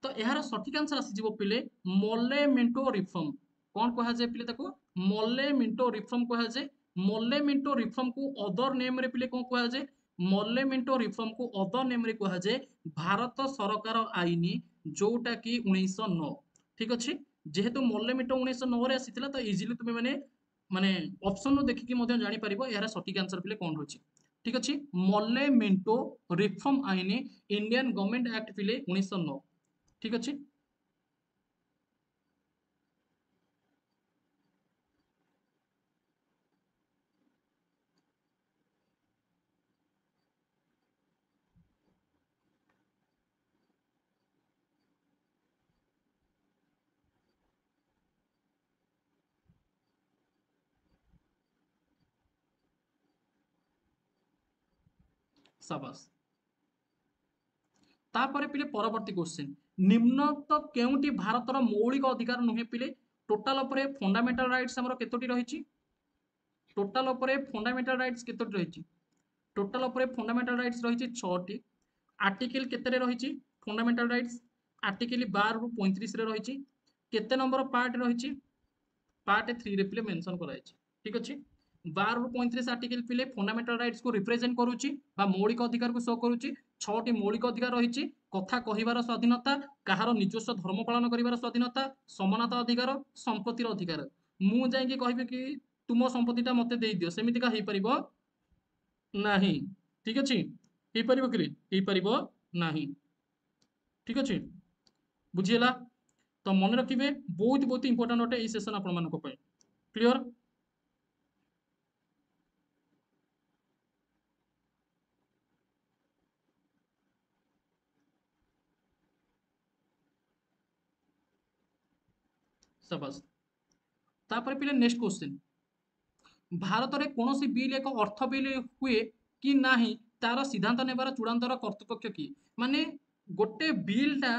तो यार सठिक आंसर आसीजिवो पिले मोले मिंटो रिफॉर्म कौन कहा जाए पिले ताको मोले मिंटो रिफॉर्म कहा जाए मोले मिंटो रिफॉर्म को अदर नेम रे पिले कौन कहा जाए मॉर्लेमेंटो रिफॉर्म को अदर नेम रे कहा जाए भारत सरकार आईन जोटा कि 1909। ठीक अच्छे, जेहेतु मॉर्लेमेंटो 1909 रे आसीथिला तो इजिली तुमे माने माने ऑप्शन रो देखि मध्य जानि परिबो यार सटीक आंसर पिले कोन होची। ठीक अच्छे, मॉर्लेमेंटो रिफॉर्म आईन इंडियन गवर्नमेंट एक्ट पिले 1909। ठीक अच्छे, शाबाश। तापर पिले परवर्ती क्वेश्चन, निम्नलिखित केउंटी भारतर मौलिक अधिकार नुहे पिले? टोटाल उपरे फंडामेंटल राइट्स हमर केतोटी रहिछि? टोटाल उपरे फंडामेंटल राइट्स केतोटी रहिछि? टोटाल उपरे फंडामेंटल राइट्स रहिछि 6 टी। आर्टिकल केते रे रहिछि फंडामेंटल राइट्स? आर्टिकल 12 रु 35 रे रहिछि। केते नंबर पार्ट रहिछि? पार्ट 3 रे पिले मेंशन कराइछि। ठीक अछि, 12 रु 35 आर्टिकल पिले फंडामेंटल राइट्स को रिप्रेजेंट करूछि बा मौलिक अधिकार को शो करूछि। 6 टी मौलिक अधिकार रहिछि, कथा कहिबार स्वाधीनता, काहार ନିଜସ୍ୱ धर्म पालन करिबार स्वाधीनता, समानता अधिकार, संपत्तिर अधिकार। मु जाइके कहबि कि तुम संपत्तिटा मते देई दियो, सेमिति का हेइ परिबो नाही। ठीक अछि, हेइ परिबो कि हेइ परिबो नाही। ठीक अछि, बुझियला? तो मन रखिबे, बहुत बहुत इंपोर्टेंट अटे एई सेशन आपण मानको पय। क्लियर? शाबाश। तापर पिले नेक्स्ट क्वेश्चन, भारत रे कोनोसी बिल एक अर्थ बिल हुए कि नाही तार सिद्धांत नेबार चूड़ांतर कर्तृपक्ष किए? माने गोटे बिलटा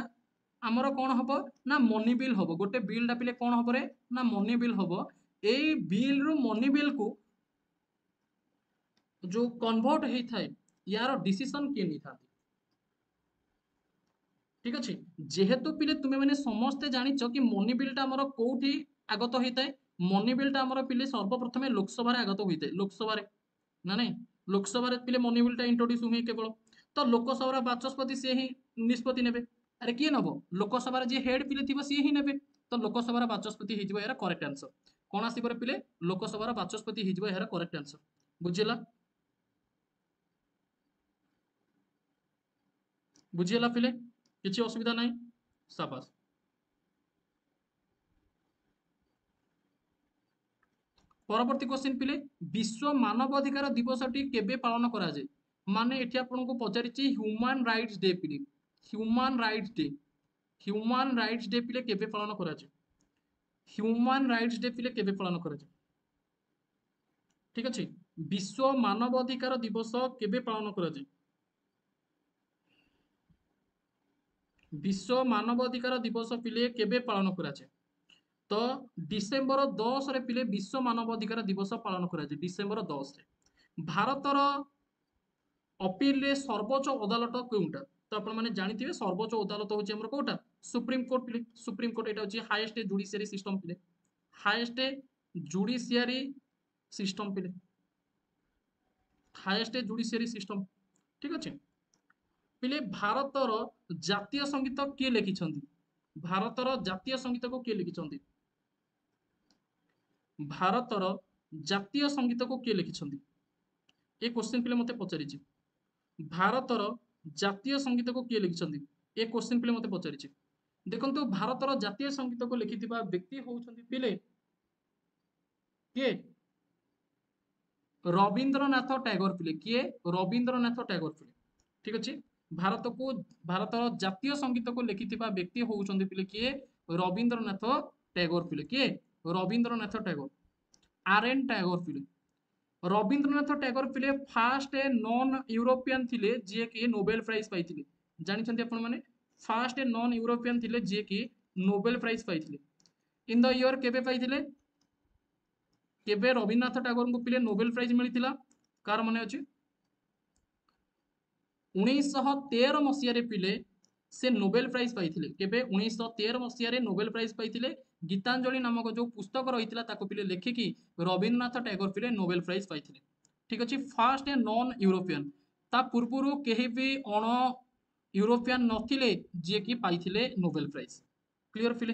आमर कौन हबो ना मनी बिल हबो। गोटे बिलटा पिले कौन हबो रे ना मनी बिल हबो। एई बिल रु मनी बिल को जो कन्वर्ट हेई थाए यार डिसीजन किए नहीं था? ठीक अच्छे, जेहेतु पिले तुमे मैंने समस्ते जानिच कि मनी बिलटा आमर कोठी आगत होता है। मनी बिलटा आमर पिले सर्वप्रथमे लोकसभा आगत होता है। लोकसभा ना नहीं, लोकसभा पिले मनी बिलटा इंट्रोड्यूस हुए केवल। तो लोकसभा बाचस्पति से ही निष्पत्ति नेबे। अरे किए नब लोकसभा जी हेड पिले थी सी ही नेबे। तो लोकसभा बाचस्पति हो यार करेक्ट आंसर। कौन आसपर पिले लोकसभा बाचस्पति हो यार करेक्ट आंसर। बुझीला? बुझीला पिले? किसी असुविधा नहीं? शाबाश। परवर्ती क्वेश्चन पिले, विश्व मानवाधिकार दिवसटी केबे पालन करा जाए? माने एठी आपनको पचारिछि ह्यूमन राइट्स डे पिले। Human rights day, human rights day पिले केबे पालन करा जाए? ह्यूमन राइट्स डे पिले केबे पालन करा जाए? ठीक अछि, विश्व मानवाधिकार दिवस केबे पालन करा जाए? विश्व मानवाधिकार दिवस पिले केबे पालन करा जाए? तो डिसेम्बर 10 रे पिले विश्व मानवाधिकार दिवस पालन करा जाए। डिसेम्बर 10 रे। भारतर अपिल रे सर्वोच्च अदालत कोउटा? तो आपण माने जानिथिबे सर्वोच्च अदालत होची हमर कोउटा सुप्रीम कोर्ट पिले। सुप्रीम कोर्ट एटा होची हाईएस्ट जुडिशियरी सिस्टम पिले। हाईएस्ट जुडिशियरी सिस्टम पिले। Highest judiciary system. ठीक अछि, पिले भारतर जातीय संगीत किए लिखिछंती? भारतर जातीय संगीत को किए लिखिछंती? भारतर जातीय संगीत को किए लिखिछंती? ए क्वेश्चन पिले मते पचारिछि। भारतर जातीय संगीत को किए लिखिछंती? ए क्वेश्चन पिले मते पचारिछि। देखंतु भारतर जातीय संगीत को लिखिथिबा व्यक्ति होउछंती पिले किए? रविंद्रनाथ टैगोर पिले। किए? रविंद्रनाथ टैगोर पिले। ठीक अछि, भारत को भारतर जातीय संगीत को लिखिथिबा व्यक्ति होउछंती पिले किए? रविंद्रनाथ टैगोर पिले। किए? रविंद्रनाथ टैगोर। आर एन टैगोर पिले। रविंद्रनाथ टैगोर पिले फास्ट नॉन यूरोपियन थिले जे कि नोबेल प्राइज पाइथिले। जानिछंती आपण माने फास्ट नॉन यूरोपियन थिले जे कि नोबेल प्राइज पाइथिले। इन द ईयर केबे पाइथिले? केबे रविन्द्रनाथ टैगोर को पिले नोबेल प्राइज मिलिथिला? कार मने अछि? 1913 मसिया पिले से नोबेल प्राइज पाइथिले। केबे? 1913 मसिया नोबेल प्राइज पाइथिले। गीतांजलि नामक जो पुस्तक रही ताको पिले लेखिकी रविन्द्रनाथ टैगोर पिले नोबेल प्राइज पाइथिले। ठीक अछि, फास्ट नॉन यूरोपियन। ता पूर्वरु केही भी अण यूरोपियन नथिले जे कि पाइथिले नोबेल प्राइज। क्लियर फिले?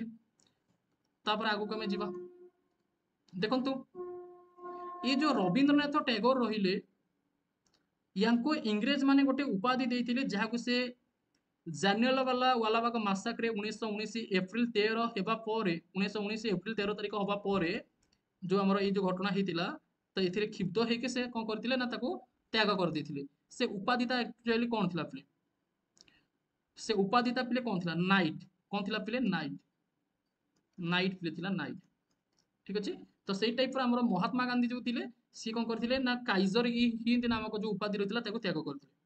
तापर आगु को जिबा देखंतु ये जो रविंद्रनाथ टैगोर रहिले यांको इंग्रेज माने गोटे उपाधि देइथिले जहाकु से जालियनवाला वालाबाग मासाक्रे 1919 एप्रिल 13 हेबा परे 1919 एप्रिल 13 तारिख हबा परे जो हमर ये जो घटना हेतिला तो एथिरे क्षिप्त हेके से कोन करथिले ना ताको त्याग कर देथिले। से उपाधिता एक्चुअली कोन थिला पिले? से उपाधिता पिले कोन थिला? नाइट। कोन थिला पिले? नाइट। नाइट पिले थिला नाइट। ठीक अछि। तो सेई टाइप रो हमर महात्मा गांधी जो थिले सी कोन करथिले ना काइजर इ हिंद नामक जो उपाधि रहितला ताको त्याग करथिले।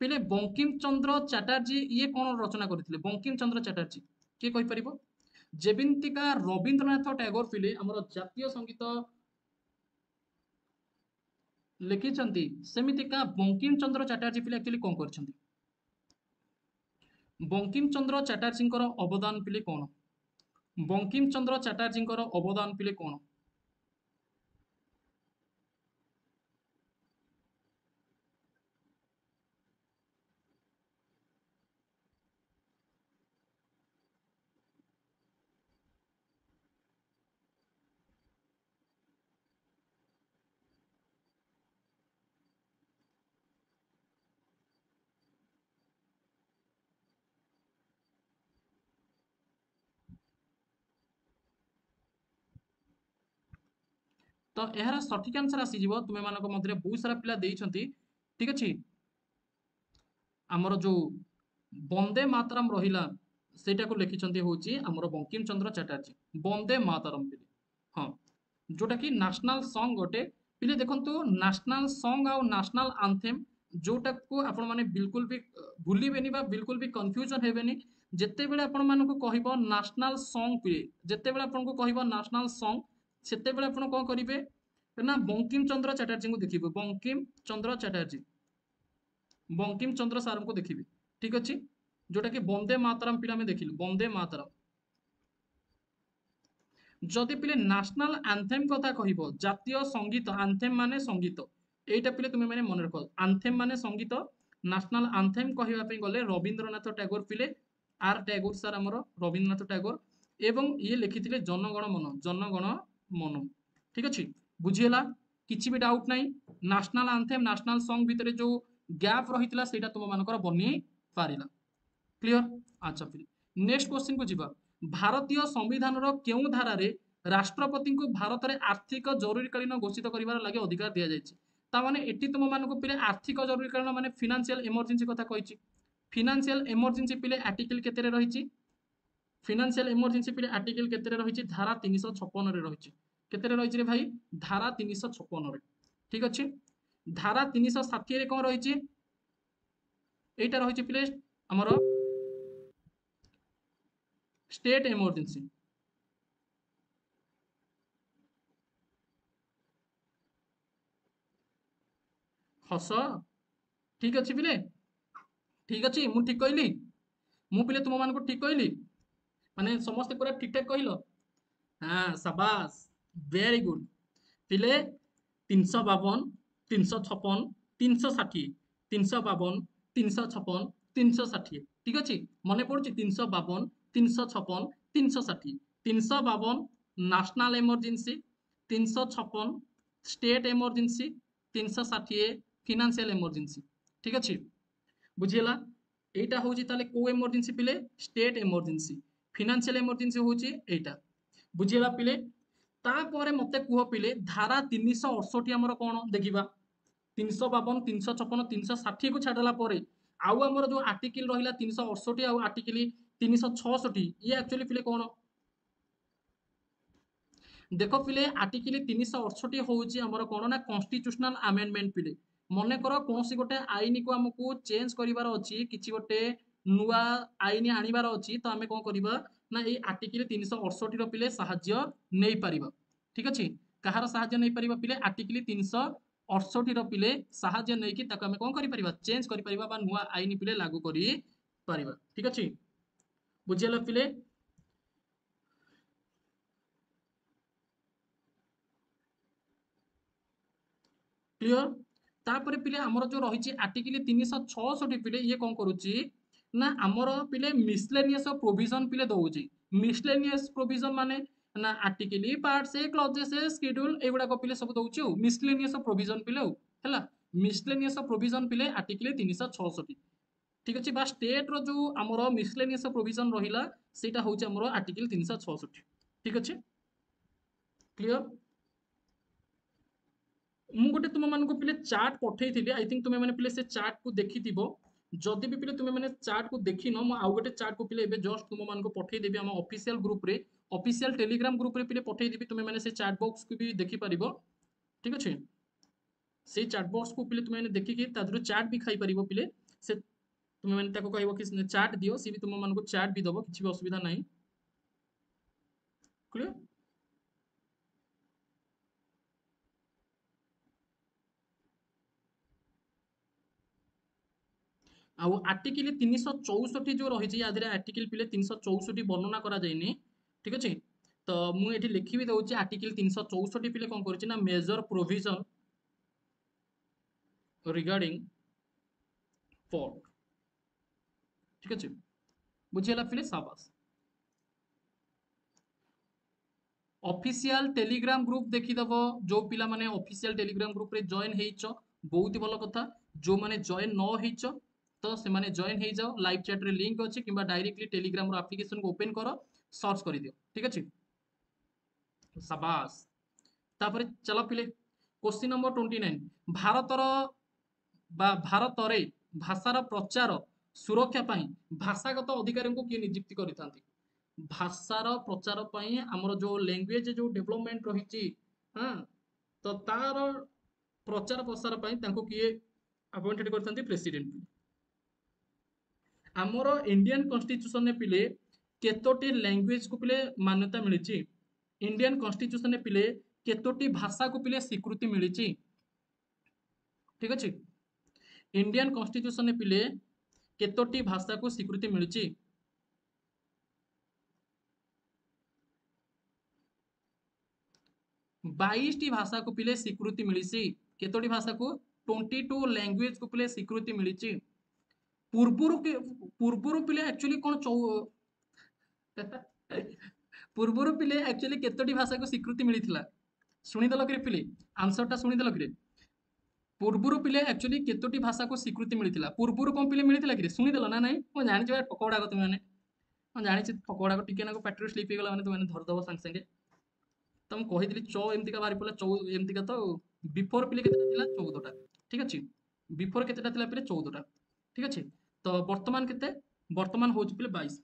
पहले बंकिम चंद्र चटर्जी ये कौन रचना करथिले? बंकिम चंद्र चटर्जी किए कहि परिबो? जेबिंतिका रविंद्रनाथ टैगोर पिले हमर जातीय संगीत लिखिछंती सेमितिका बंकिम चंद्र चटर्जी पिले एक्चुअली कोन करछंती? बंकिम चंद्र चटर्जींकर अवदान पिले कोन? बंकिम चंद्र चटर्जींकर अवदान पिले कोन? तो एहार सठिक आंसर आसीजिवो तुमे मानक मध्यरे बहुत सारा पिला देइछंती। ठीक अछि। हमर जो वंदे मातरम रहिला सेटा को लिखिछंती होची हमर बंकिम चंद्र चटर्जी वंदे मातरम पिले। हां जोटा कि नेशनल सॉन्ग गोटे पिले देखंतु नेशनल सॉन्ग आ नेशनल एंथम जोटा को आपण माने बिल्कुल भी भूलिबेनी बा बिल्कुल भी कंफ्यूजन हेबेनी। जेते बेले आपण मानको कहिबो नेशनल सॉन्ग पिले जेते बेले आपण को कहिबो नेशनल सॉन्ग सेते बेले आपण कोन करिवे ना बंकिम चंद्र चटर्जी को देखिबो। बंकिम चंद्र सार को देखिबे। ठीक अछि। जोटा कि वंदे मातरम पिला में देखिलु वंदे मातरम। जदि पिले नेशनल एंथम कथा कहिबो जातीय संगीत एंथम माने संगीत एटा पिले तुमे माने मन रखो एंथम माने संगीत नेशनल एंथम कहिबा पे गले रविंद्रनाथ टैगोर पिले आर टैगोर सर हमर रविंद्रनाथ टैगोर एवं ये लिखिथिले जनगण मन। ठीक अछि। बुझियला किछि भी डाउट नाही। नेशनल एंथम नेशनल सॉन्ग भितरे जो गैप रहितला सेटा तुम मानकर बनी पारिला। क्लियर? अच्छा फिर नेक्स्ट क्वेश्चन को जीवा। भारतीय संविधान रो केउ धारा रे राष्ट्रपति को भारत रे आर्थिक जरूरीकालीन घोषित करिवार लागि अधिकार दिया जायछि? ता माने एटी तुम मानको पिले आर्थिक जरूरीकालीन माने फाइनेंशियल इमरजेंसी कथा कहिछि। फाइनेंशियल इमरजेंसी पिले आर्टिकल केते रे रहिछि? फाइनेंशियल इमरजेंसी पिले आर्टिकल केते रे रहिछि? धारा 356 रे रहिछि। केते रे रहिछि रे भाई? धारा 356 रे। ठीक अछि। धारा 360 रे कोन रहिछि? एटा रहिछि पिले हमर स्टेट इमरजेंसी। हस ठीक अछि पिले। ठीक अछि मु ठीक कहली मु पिले तुम मान को ठीक कहली माने समस्त पूरा ठीक ठाक कहलो। हाँ शाबाश वेरी गुड पिले 352 356 360 352 356 360 ठीक अछि मने पड़ुछि 352 356 360 352 national emergency 356 state emergency 360 financial emergency. ठीक अछि बुझियला एटा होची ताले को इमरजेंसी पिले स्टेट इमरजेंसी फाइनेंशियल इमरजेंसी होची एटा बुझियला पिले। तापर मते कुह पिले धारा 368 हमर कोन देखिबा 352 356 360 को छाडला परे आउ हमर जो आर्टिकल रहिला 368 आउ आर्टिकल 366 ये एक्चुअली पिले कोन देखो पिले आर्टिकल 368 होची हमर कोन ना कॉन्स्टिट्यूशनल अमेंडमेंट पिले मने करो कोनसी गोटे आईन को हमकु चेंज करिवार अछि किछि गोटे नुआ आईन आनिबार अछि तो हमें कोन करिबा ना ए आर्टिकल 368 रो पिले सहाय्य नै परिबा। ठीक अछि कहार सहाय्य नै परिबा पिले आर्टिकल 368 रो पिले सहाय्य नै कि ताको हमें कोन करि परिबा चेंज करि परिबा बा नुआ आईन पिले लागू करि परिबा। ठीक अछि बुझियला पिले। क्लियर? तापर पिले आमर जो रही आर्टिकल 366 पिले ये कौन करुच्ची ना आमर पिले मिसलेनियस प्रोविजन पिले दौर मिसलेनियस प्रोविजन माने ना आर्टिकल पार्ट से क्लजेस शेड्यूल एगुड़ा पिले सब दौर मिसलेनियस प्रोविजन पिले है मिसलेनियस प्रोविजन पिले आर्टिकल 366 ठीक अच्छे बा स्टेट रो जो आमर मिसलेनियस प्रोविजन रहा सेटा हूँ आमर आर्टिकल 366 ठीक अच्छे क्लियर मु गोटे तुम मान पिले चार्ट पठे थी आई थिंक तुम्हें पिले से चार्ट को देखी जदि भी पिले तुम्हें मैंने चार्ट को देखी न आउ गोटे चार्ट को पिले जस्ट तुम मान पठेदेवी आम ऑफिशियल ग्रुप रे ऑफिशियल टेलीग्राम ग्रुप रे पिले पठेदेवी तुम्हें मैंने से चार्ट बॉक्स को भी देखी पारिबो ठीक अच्छे से चार्ट बॉक्स को पिले तुम्हें देखिकी तादर चार्ट भी खाई पारिबो पिले से तुम्हें मैंने ताको कहबो कि चार्ट दियो सी भी तुम मान को चार्ट भी दबो किछि भी असुविधा नहीं क्लियर आउ आर्टिकल 364 जो रही आर्टिकल पिले 364 वर्णना करा जाइनी ठीक अच्छे तो मुझे लिखी भी दूसरी आर्टिकल 364 पिले कौन कर मेजर प्रोविजन रिगार्डिंग पोर्ट ठीक अच्छे बुझीगला पिले साबास ऑफिशियल टेलीग्राम ग्रुप देखीदेव जो पिला माने ऑफिशियल टेलीग्राम ग्रुप रे जॉइन हेइच बहुत ही भल कथा जो माने जॉइन न हेइच तो से माने जॉइन हो जाओ लाइव चैट रे लिंक अच्छी कि डायरेक्टली टेलीग्राम एप्लिकेशन को ओपन कर सर्च कर दियो ठीक अच्छे शाबाश तापर चलो पिले क्वेश्चन नंबर 29 भारतर भारत रे भाषार प्रचार सुरक्षा पाई भाषागत अधिकारी को किए नियुक्ति करथांती भाषार प्रचार पाई हमर जो लैंग्वेज जो डेवलपमेंट रही हाँ तो तार प्रचार प्रसार पाई तांको किए अपॉइंटेड करथांती प्रेसिडेंट आमर इंडियन कॉन्स्टिट्यूशन ने पिले केतोटी लैंग्वेज को पिले मान्यता मिली इंडियन कॉन्स्टिट्यूशन ने पिले केतोटी भाषा को पिले स्वीकृति मिली ठीक अच्छे इंडियन कॉन्स्टिट्यूशन ने पिले केतोटी भाषा को स्वीकृति मिली 22 भाषा को पिले स्वीकृति मिली केतोटी भाषा को 22 लैंग्वेज को पिले स्वीकृति मिली पूर्वर पिले एक्चुअली कौन पूर्वर पिले एक्चुअली केतोटी भाषा को स्वीकृति मिली शुणीदेल कि पिले आंसरटा शुणीदेल कि पूर्वर पिले एक्चुअली केतोटी भाषा को स्वीकृति मिली पूर्वर कौन पिले मिली कि शुणीदेल ना ना मुझे जानी ठकगुड़ा तुम्हें जानी ठकगुड़ा टिके पार्टी स्लीप होगा मैंने तुम्हें धरदेव सागे सागे तो मुझे कही चौ एमतीका बाहरी पड़ा एमतीका तो बिफोर पिले के 14टा ठीक अच्छे बिफोर के पिले 14टा ठीक अच्छे तो वर्तमान केते वर्तमान हो पिले 22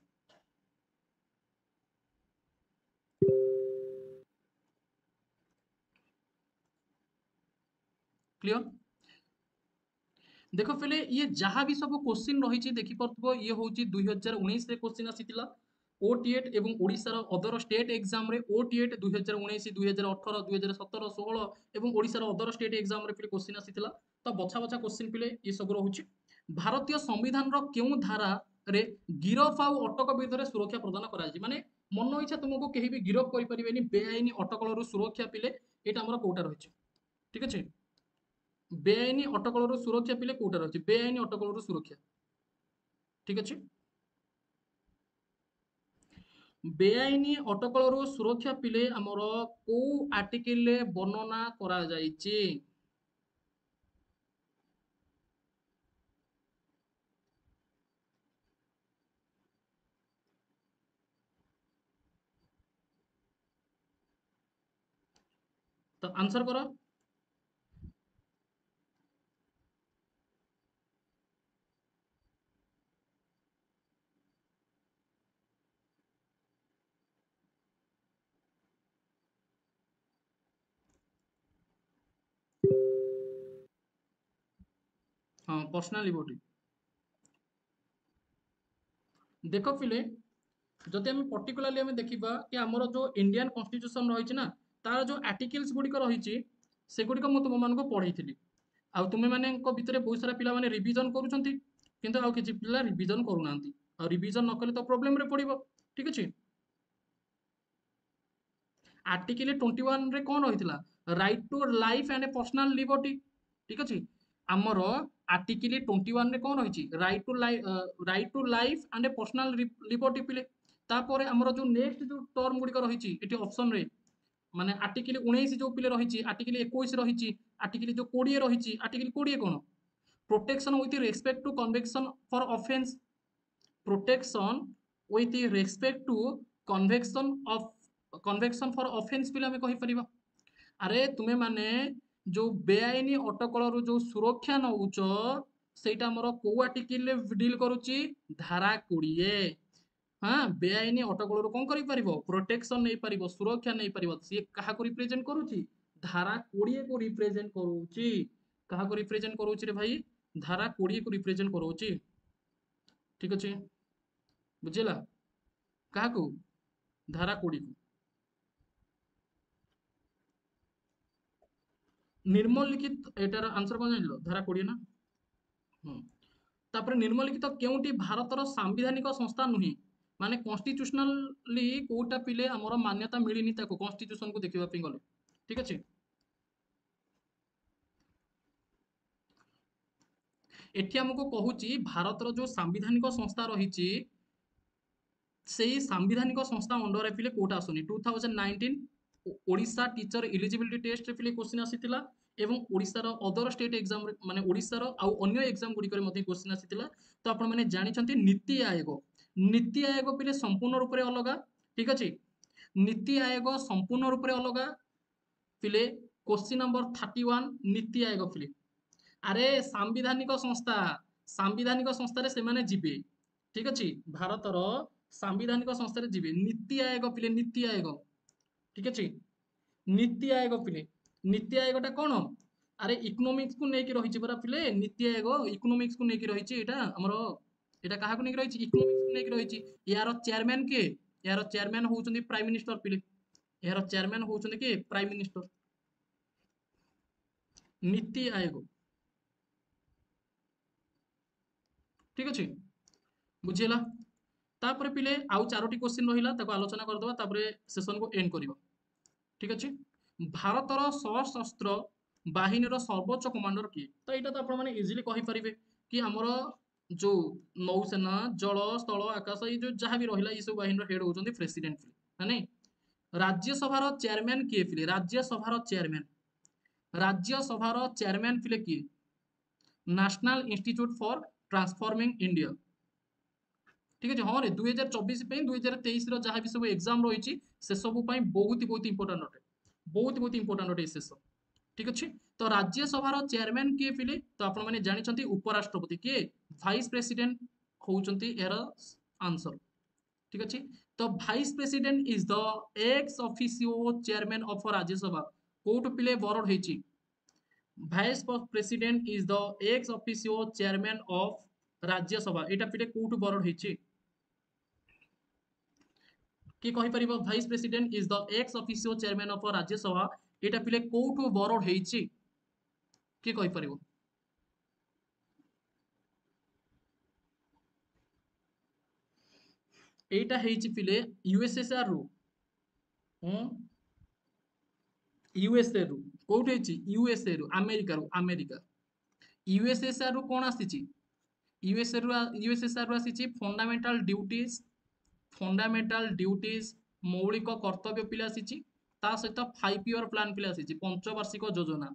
क्लियर देख पिले ये जहाँ भी सब क्वेश्चन रही देखिपे ये हूँ 2019 क्वेश्चन आसीला ओटीएट एवं ओडिशार अदर स्टेट एग्जाम रे ओटीएट 2019 2018 2017 16 एवं ओडिशार अदर स्टेट एग्जाम रे पिले क्वेश्चन आसीला तो बछा बछा क्वेश्चन पिले ये सब रहुछि भारतीय संविधान रो केउ धारा रे गिरफ आउ अटक विरुद्ध सुरक्षा प्रदान करा माने मन इच्छा तुमको कहीं भी गिरफ करि परिबेनी बेआईनी अटकल रो सुरक्षा पिले एटा हमर कोटा रहिछि ठीक अछि बेआईनी अटकल रो सुरक्षा पिले कोटा रहिछि बेआईनी अटकल रो सुरक्षा ठीक अछि बेआईनी अटकल सुरक्षा पिले आमर को आर्टिकल वर्णना करा जायछि तो आंसर करो हाँ पर्सनल लिबर्टी देख पिले जदि आम पर्टिकुलाली आम देखा कि आमर जो इंडियन कॉन्स्टिट्यूशन रही ना तार जो आर्टिकल्स गुड़िक रही से गुड़िक मुझे तुम मानक पढ़ी आउ तुम मान भितर बहुत सारा पिला माने रिविजन करुँच किंतु आउ किछि पिला रिविजन करूना आ रिविजन न कले तो प्रॉब्लम रे पड़िबो ठीक अछि आर्टिकल 21 रे कौन रही right to life and personal liberty ठीक अछि आमर आर्टिकल 21 रे कौन रही right to life and personal liberty पिले तापर आमर जो नेक्स्ट जो टर्म गुड़िक रही ऑप्शन रे माने आर्टिकल 19 जो पिले रही आर्टिकल 21 रही आर्टिकल जो 20 रही आर्टिकल 20 कौन protection with respect to conviction for offence protection with respect to conviction for offence पिले आम कहीपर अरे तुम्हें माने जो बेआईन अटकल जो सुरक्षा नौच सेटा मोर को आर्टिकल डील करुच्ची धारा 20 हाँ बेआईन अटकल कौन कर प्रोटेक्शन नहीं पार सुरक्षा नहीं पार सी क्या रिप्रेजेंट करुच्ची धारा 20 को रिप्रेजेंट करुच्ची क्या रिप्रेजेंट करुच्ची रे भाई धारा 20 को रिप्रेजेंट करुच्ची ठीक अच्छे बुझेगा क्या धारा 20 को निर्मलिखित एटार आंसर कौन जान धारा 20 ना तापर निर्मलिखित केउटी भारतर सांविधानिक संस्था नुहे माने कॉन्स्टिट्यूशनली कोटा पिले हमर मान्यता मिलिनी ताको कॉन्स्टिट्यूशन को देखिबा पे गले ठीक अछि एठी हमको कहूची भारतर जो सांविधानिक संस्था रही सेही सांविधानिक संस्था अंडर पिले कोटा आसुनी 2019 ओडिशा टीचर एलिजिबिलिटी टेस्ट पिले क्वेश्चन आसीतिला एवं ओडिशार अदर स्टेट एग्जाम माने ओडिशार आउ अन्य एग्जाम गुड़िकर मध्य क्वेश्चन आसीतिला तो आपण माने जानिछंती नीति आयोग पिले संपूर्ण रूप से अलग ठीक अछि नीति आयोग संपूर्ण रूप से अलग पिले क्वेश्चन नंबर 31 नीति आयोग पिले अरे सांविधानिक संस्था से माने जीवे ठीक अछि भारतर सांविधानिक संस्था रे जीवे नीति आयोग पिले नीति आयोग ठीक अछि नीति आयोग पिले नीति आयोगटा कौन अरे इकोनॉमिक्स को लेकिन रही परा पिले नीति आयोग इकोनॉमिक्स को लेकिन रही हमर एटा काहा को लेकिन रही इकोनॉमिक्स को लेकिन रही यार चेयरमैन के यार चेयरमैन होउचंदी प्राइम मिनिस्टर पिले यार चेयरमैन होउचंदी के प्राइम मिनिस्टर नीति आयोग ठीक अछि बुझिला तापर पिले आउ चारोटी क्वेश्चन रहिला ताको आलोचना करदबा तापर सेशन को एंड करबा ठीक अछि भारतर सशस्त्र बाहिनी सर्वोच्च कमांडर किए तो यहाँ तो आप इजिली कहींपर कि आमर जो नौसेना जल स्थल आकाश ये जो जहाँ भी रहा ये सब बाहिनी हेड होती प्रेसिडेंट है नहीं राज्यसभार चेयरमैन किए फिले राज्यसभार चेयरमैन फिले किए national institute for transforming India ठीक है हाँ रे 2024 2023 जहाँ भी सब एग्जाम रही से सब बहुत इंपोर्टेंट अटे बहुत इंपोर्टेंट अटे सेशन ठीक अच्छे तो राज्यसभार चेयरमैन किए फिले तो आपण मैंने जानते उपराष्ट्रपति किए भाइस प्रेसिडेंट होउचंती यार आंसर ठीक अच्छे तो vice president is the ex officio chairman of Rajya Sabha कोट पिले बरड होइची vice president is the ex officio chairman of Rajya Sabha एटा पिले कोट बरड होइची कि कहि परिबो vice president is the ex officio chairman of Rajya Sabha एटा पिले कोठो बरड हेइची कि कहि परिबो एटा हेइची पिले यूएसएसआर रु यूएसए रु कोठ हेइची यूएसए रु अमेरिका यूएसएसआर रु कोन आसीची यूएसएसआर रु आसीची फंडामेंटल ड्यूटीज मौलिक कर्तव्य पिले आसीची ता सहित 5 ईयर प्लान पिले आसीची पंचवार्षिक योजना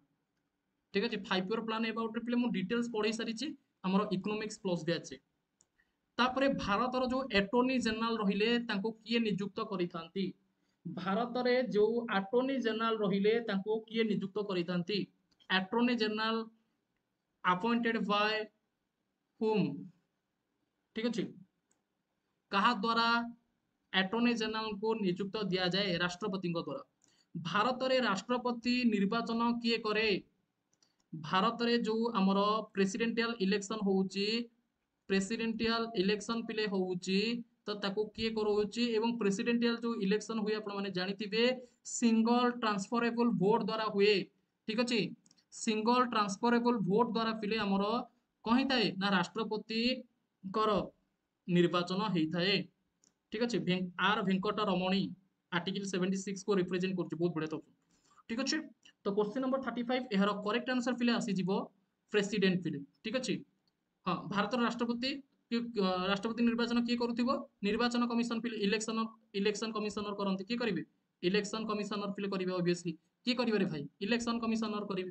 ठीक है 5 ईयर प्लान एबाउट पिले मु डिटेल्स पढ़ी सारिची हमर इकोनॉमिक्स प्लस बैच तापरे भारतर जो अटॉर्नी जनरल रहिले तांको किए नियुक्त करिथांती भारत रे जो अटॉर्नी जनरल रहिले तांको किए नियुक्त करिथांती attorney general appointed by whom ठीक अछि कहा द्वारा अटॉर्नी जनरल को नियुक्त दिया जाए राष्ट्रपति द्वारा भारत रे राष्ट्रपति निर्वाचन किए करे भारत रे जो हमर प्रेसिडेंशियल इलेक्शन होउची प्रेसिडेंशियल इलेक्शन पिले होउची तो ताको किए करोउची एवं प्रेसिडेंशियल जो इलेक्शन हुए आपण माने जानिथिबे सिंगल ट्रांसफरेबल वोट द्वारा हुए ठीक अछि सिंगल ट्रांसफरेबल वोट द्वारा पिले हमर कहि थाए ना राष्ट्रपति कर निर्वाचन होता ठीक अच्छे आर वेंकट रमणी आर्टिकल 76 को रिप्रेजेंट कर बहुत बढ़िया ठीक अच्छे तो क्वेश्चन नंबर 35 यार करेक्ट आंसर पिले आसीजिवो प्रेसिडेंट फिले ठीक अच्छे हाँ भारत राष्ट्रपति राष्ट्रपति निर्वाचन किए करुथिबो निर्वाचन कमिशन फिले इलेक्शन इलेक्शन कमिशनर करंती किए करिवे इलेक्शन कमिशनर फिले करिवे ऑब्वियसली किए करिवे रे भाई इलेक्शन कमिशनर करिवे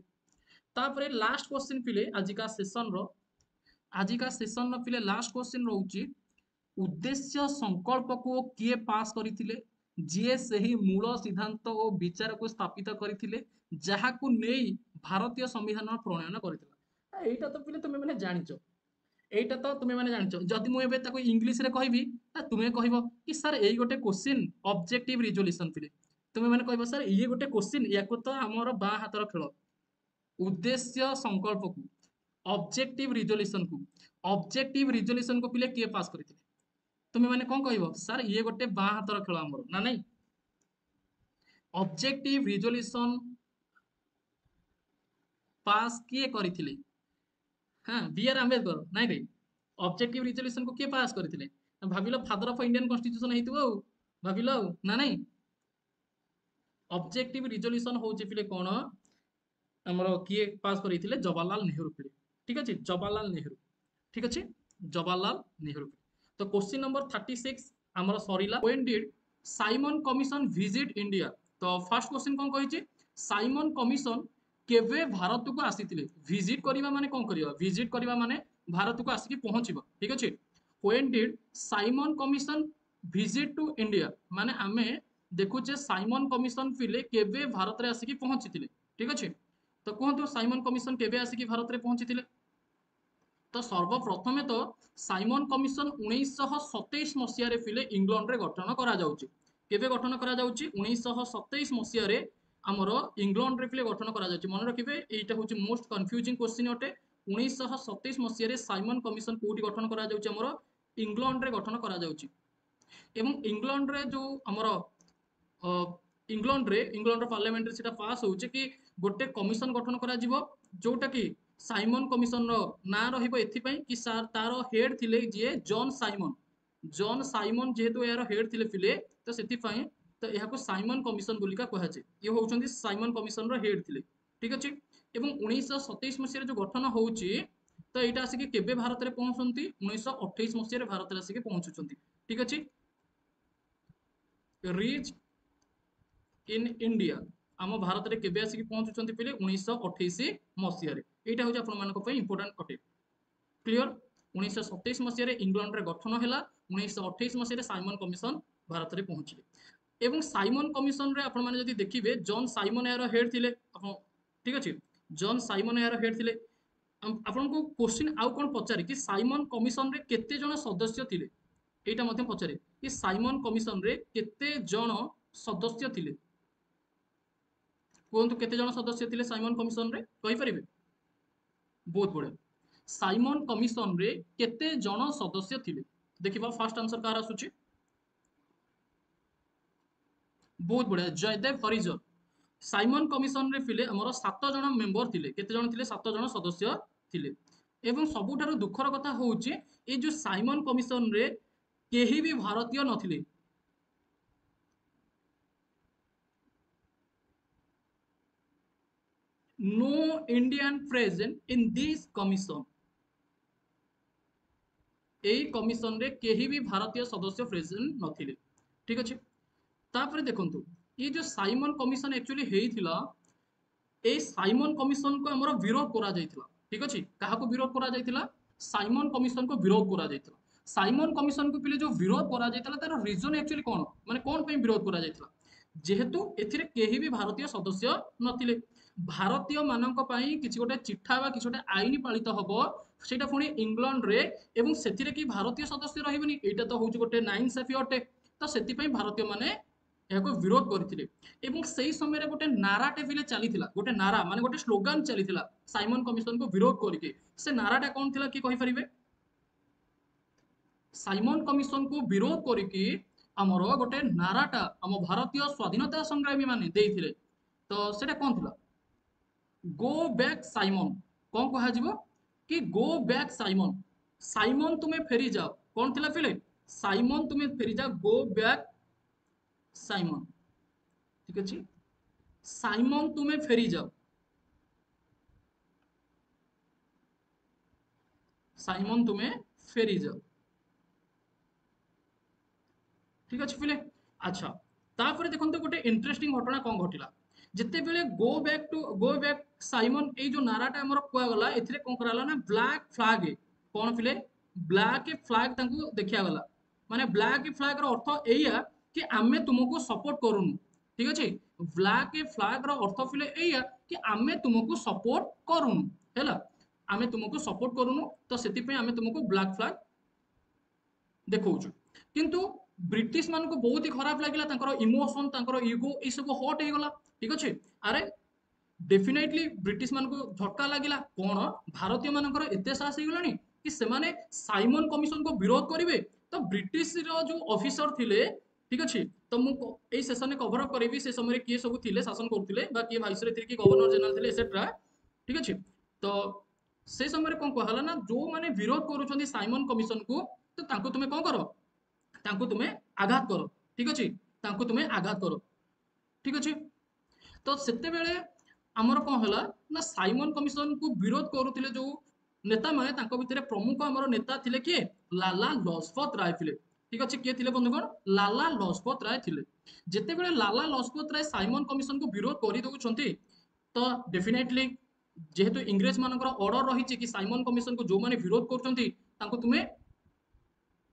तापरे लास्ट क्वेश्चन फिले आजिका सेशन रो फिले लास्ट क्वेश्चन रहउची उद्देश्य संकल्प को किए पास करथिले जिए सही मूल सिद्धांत और विचार को स्थापित करथिले जहाकु नेई भारतीय संविधान प्रणयन करथिला एटा तो पिले तुमे माने जानिचो এইটা তো তুমি মানে জানিছ যদি ମୁଁ ଏବେ ତାକୁ ଇଂଲିଶରେ କହିବି ତୁମେ କହିବ କି ସାର୍ ଏଇ ଗୋଟେ କୋଶ୍ଚିନ୍ ଅବଜେକ୍ଟିଭ ରିଜୋଲ୍ୟୁସନ ପିଲେ ତୁମେ ମାନେ କହିବ ସାର୍ ଇଏ ଗୋଟେ କୋଶ୍ଚିନ୍ ୟାକୁ ତ ଆମର ବାଁ ହାତର ଖେଳ ଉଦ୍ଦେଶ୍ୟ ସଂକଳ୍ପକୁ ଅବଜେକ୍ଟିଭ ରିଜୋଲ୍ୟୁସନକୁ ପିଲେ କିଏ ପାସ୍ କରିଥିଲେ ତୁମେ ମାନେ କଣ କହିବ ସାର୍ ଇଏ ଗୋଟେ ବାଁ ହାତର ଖେଳ ଆମର ନା ନାଇଁ ଅବଜେକ୍ଟିଭ ରିଜୋଲ୍ୟୁସନ ପାସ୍ କିଏ କରିଥିଲେ हाँ बी आर आंबेडकर नाई रे ऑब्जेक्टिव रिजोल्यूशन को किए पास करथिले भाबिलो फादर ऑफ इंडियन कॉन्स्टिट्यूशन हेतिबो भाबिलो ना नहीं ऑब्जेक्टिव रिजोल्यूशन होउची फिले कोन हमरो किए पास करिथिले जवाहरलाल नेहरू फिले ठीक अछि जवाहरलाल नेहरू ठीक अछि जवाहरलाल नेहरू तो क्वेश्चन नंबर 36 हमरो Sarila when did Simon Commission visit India तो फर्स्ट क्वेश्चन कोन कहिछि साइमन कमिशन केवे भारत को आसीथिले विजिट करिवा माने कोन करिवा विजिट करिवा माने भारत को आसिकी पहुंचीबा ठीक अछि when did Simon Commission visit to India माने आमे देखुचे साइमन कमिशन फिले केवे भारत रे आसिकी पहुंचीथिले ठीक अछि तो कहंतु साइमन कमिशन केवे आसिकी भारत रे पहुंचीथिले तो सर्वप्रथमे तो साइमन कमिशन 1927 मसिया रे फिले इंग्लैंड रे गठन करा जाउची केवे गठन करा जाउची 1927 मसिया रे आमर इंग्लैंड रे फिले गठन करा जाउची मन रखिबे एटा होची मोस्ट कंफ्यूजिंग क्वेश्चन अटे 1927 मसिया रे साइमन कमिशन कोठी गठन करा जाउची आमर इंग्लैंड रे गठन करा जाउची एवं इंग्लैंड रे जो आमर इंग्लैंड पार्लियामेंट रे सेटा पास होउची कि गोटे कमिशन गठन करा जिवो जोटा कि साइमन कमिशन रो ना रहिबो एथि पई कि सार तारो हेड थिले जे जॉन साइमन जेहेतु यार हेड थिले फिले तो सेथि पई तो यहाको साइमन कमिशन बोलिका कहा जाय ये होउछन्ती साइमन कमिशन रो हेड थिले ठीक अछि एवं 1927 मसिया जो गठन होउची तो एटा आसी कि केबे भारत रे पहुंचंती 1928 मसिया रे भारत रे आसी कि पहुंचुचंती ठीक अछि रीच इन इंडिया आम भारत रे केबे आसी कि पहुंचुचंती पहिले 1928 मसिया रे एटा होउछ आपन मानको पई इंपोर्टेंट अटे क्लियर 1927 मसिया रे इंग्लैंड रे गठन हैला 1928 मसिया रे साइमन कमिशन भारत रे पहुंचले एवं साइमन कमिशन रे आपण माने जदि देखिबे जॉन साइमन यार हेड थिले आपण ठीक अछि जॉन साइमन यार हेड थिले आपण को क्वेश्चन आउ कोन पचारे कि साइमन कमिशन रे केते जण सदस्य थिले एटा मध्ये पचारे कि साइमन कमिशन रे केते जण सदस्य थिले कहतु केते जण सदस्य थिले साइमन कमिशन रे कहि परिबे बहुत बढ़िया साइमन कमिशन रे केते जण सदस्य थिले देखिबा फर्स्ट आंसर कार आसुची बहुत बढ़िया जयदेव हरिजन साइमन कमिशन रे फिले हमर 7 जण मेंबर थिले केते जण थिले 7 जण सदस्य थिले एवं सबुठारु दुखर कथा होउची ए जो साइमन कमिशन रे केही भी भारतीय नथिले no Indian present in this commission एई कमिशन रे केही भी भारतीय सदस्य प्रेजेंट नथिले ठीक अछि तापर देखंतु ये जो साइमन कमिशन एक्चुअली हेइथिला ए साइमन कमिशन को हमर विरोध करा जायतिला ठीक अछि काहा को विरोध करा जायतिला साइमन कमिशन को विरोध करा जायतिला साइमन कमिशन को पिले जो विरोध करा जायतिला तार रीजन एक्चुअली कोन माने कोन पे विरोध करा जायतिला जेहेतु एथिरे केही भी भारतीय सदस्य नथिले भारतीय मानक पई किछि गोटे चिठा बा किछि गोटे आईन पालित हबो सेटा पुणी इंग्लैंड रे एवं सेथिरे कि भारतीय सदस्य रहिबनी एटा तो होउछ गोटे नाइंसाफी अटे तो सेति पई भारतीय माने एहाको विरोध करथिले एवं सेही समय रे गोटे नाराटे फिले चलीथिला गोटे नारा माने गोटे स्लोगान चलीथिला साइमन कमिशन को विरोध करके से नाराटा कोन थिला कि कहि परिबे साइमन कमिशन को विरोध करके आमर गोटे नाराटा आम भारतीय स्वाधीनता संग्रामी माने देइथिले तो सेटा कोन थिला गो बैक साइमन कोन कहा जिवो कि गो बैक साइमन साइमन तुम्हें फेरी जाओ कौन थिला फिले साइमन तुम्हें फेरी जाओ गो बैक साइमन ठीक अछि साइमन तुम्हें फेरी जाओ साइमन तुमे फेरी जाओ। ठीक अच्छे पिले। अच्छा तापर देखो गोटे इंटरेस्टिंग घटना कौन घटला जिते बेले गो बैक साइमन ये जो नाराटा आमर कहगला ए कौन कराला ना ब्लैक फ्लैग कौन पिले ब्लैक फ्लैग तांको देखिया गला माने ब्लैक फ्लैग रो अर्थ एया कि आमे तुमको सपोर्ट करूनु। ठीक अच्छे ब्लैक फ्लैग रो अर्थ पिले एया कि आमे तुमको सपोर्ट करूनु हैला आमे तुमको सपोर्ट करूनु तो सेति पे आमे तुमको ब्लैक फ्लैग देखौछु किंतु ब्रिटिश मान को बहुत ही खराब लगिला तांकर इमोशन तांकर इगो ए सब हट हो गला। ठीक अच्छे अरे डेफिनेटली ब्रिटिश मान को झटका लगिला कौन भारतीय मानकर एते साहस होगलानी कि सेमाने साइमन कमिशन को विरोध करेंगे तो ब्रिटिश रो जो ऑफिसर थिले। ठीक अच्छे तो मुझे सेसन कभर अप करी से समय किए सब थिले शासन करते किए भाइसरे थे कि गवर्नर जनरल थे एक्सेट्रा। ठीक अच्छे तो से समय कौन कहला ना जो माने विरोध करूछंती साइमन कमिशन को तो तांको तुमे कौन करो तांको तुमे आघात करो। ठीक अच्छे तांको तुमे आघात करो। ठीक अच्छे तो सेते बेले आमर कौन है ना साइमन कमिशन को विरोध करुले जो नेता माने तांको भितर प्रमुख आमर नेता थिले किए लाला लजपत राय थिले। ठीक अच्छे किए थिले बंधुगण लाला लजपत राय थिले। जेते बेले लाला लजपत राय साइमन कमिशन को विरोध कर दउछंती तो डेफिनेटली जेहेतु इंग्रेज मानकर ऑर्डर रही कि साइमन कमिशन को जो माने विरोध करछंती तांको तुमे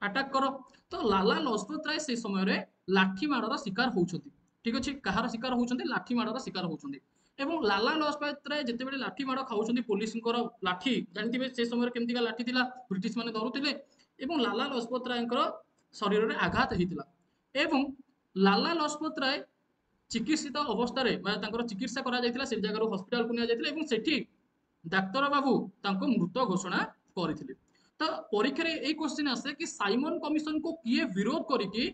अटैक कर तो लाला लजपत राय से समय लाठी माड़र शिकार होउछंती। ठीक अच्छे कहार शिकार होउछंती लाठी माड़र शिकार होउछंती एवं लाला लजपत राय जितेबाला लाठी माड़ खाऊछंती पुलिस लाठी जानते से समय केमती लाठी थिला ब्रिटिश माने धरुथिले एवं लाला लजपत राय शरीर में आघात होता एवं लाला लजपत राय चिकित्सित अवस्था चिकित्सा करा से जगह हस्पिटाल को निया सेठी डाक्तर बाबू तांको मृत घोषणा करथिले। तो परीक्षा यही क्वेश्चन आसे कि साइमन कमिशन को किए विरोध करिकी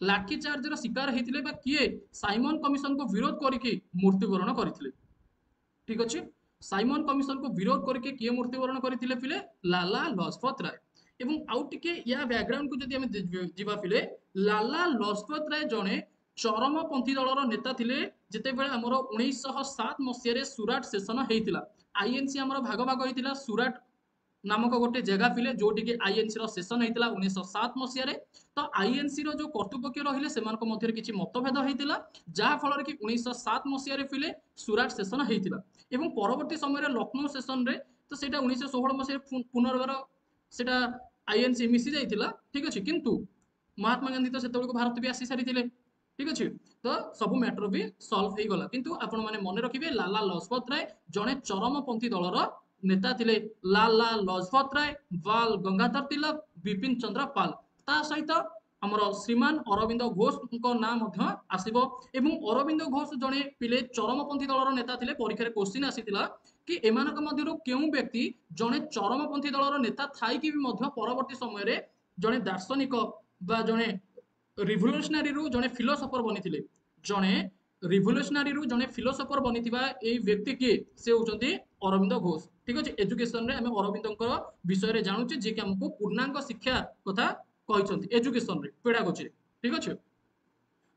लाठी चार्ज शिकार होते किए साइमन कमिशन को विरोध करके मृत्युवरण करथिले। ठीक अच्छे साइमन कमिशन को विरोध करके किए मृत्युवरण करथिले पिले लाला लजपत राय एवं आउ टिके या बैकग्राउंड को जदि हमें जीवा पिले लाला लजपत राय जड़े चरमपंथी दलर नेता थिले जितेबाला आमर 1907 मसीह सुराट सेशन होता आईएनसी आमर भाग भाग होता सुराट नामक गोटे जगह पिले जोटि कि आईएनसी रो सेशन होता 1907 मसीह तो आईएनसी रो जो कर्तृपक्ष रहिले सेमानक मध्य किछि मतभेद होता जहाँ फल कि 1907 मसीह पिले सुराट सेशन होता एवं परवर्ती समय लखनऊ सेशन रे तो सेटा 1916 मसीह पुनर्बार सेटा आईएनसी मिसी जाइथिला। ठीक अच्छे किंतु महात्मा गांधी तो सेतबेलको भारत भी आसी सारी थिले। ठीक अच्छे तो सब मैटर भी सॉल्व हो गला किंतु आपण माने मन रखिबे लाला लजपत राय जड़े चरमपंथी दलर नेता थिले लाला लजपत राय बाल गंगाधर तिलक विपिन चंद्र पाल ता सहित आमर श्रीमान अरविंद घोष नाम आसब एवं अरविंद घोष जड़े पिले चरमपंथी दलर नेता थिले परीक्षा क्वेश्चन आसीथिला कि एमानक मध्यरु केउं व्यक्ति जड़े चरमपंथी दलर नेता थाइकी भी मध्य परवर्ती समय जड़े दार्शनिक बा जड़े रिभोल्यूशनरी रु जड़े फिलोसफर बनी जड़े रिभोल्यूशनरी रु जड़े फिलोसफर बनी व्यक्ति किए से होउछंती अरविंद घोष। ठीक अच्छे एजुकेशन रे आमे अरविंद विषय जानूचे जे कि हमको पूर्णांग शिक्षा कथा कहते एजुकेशन रे पेडागोजी। ठीक अच्छे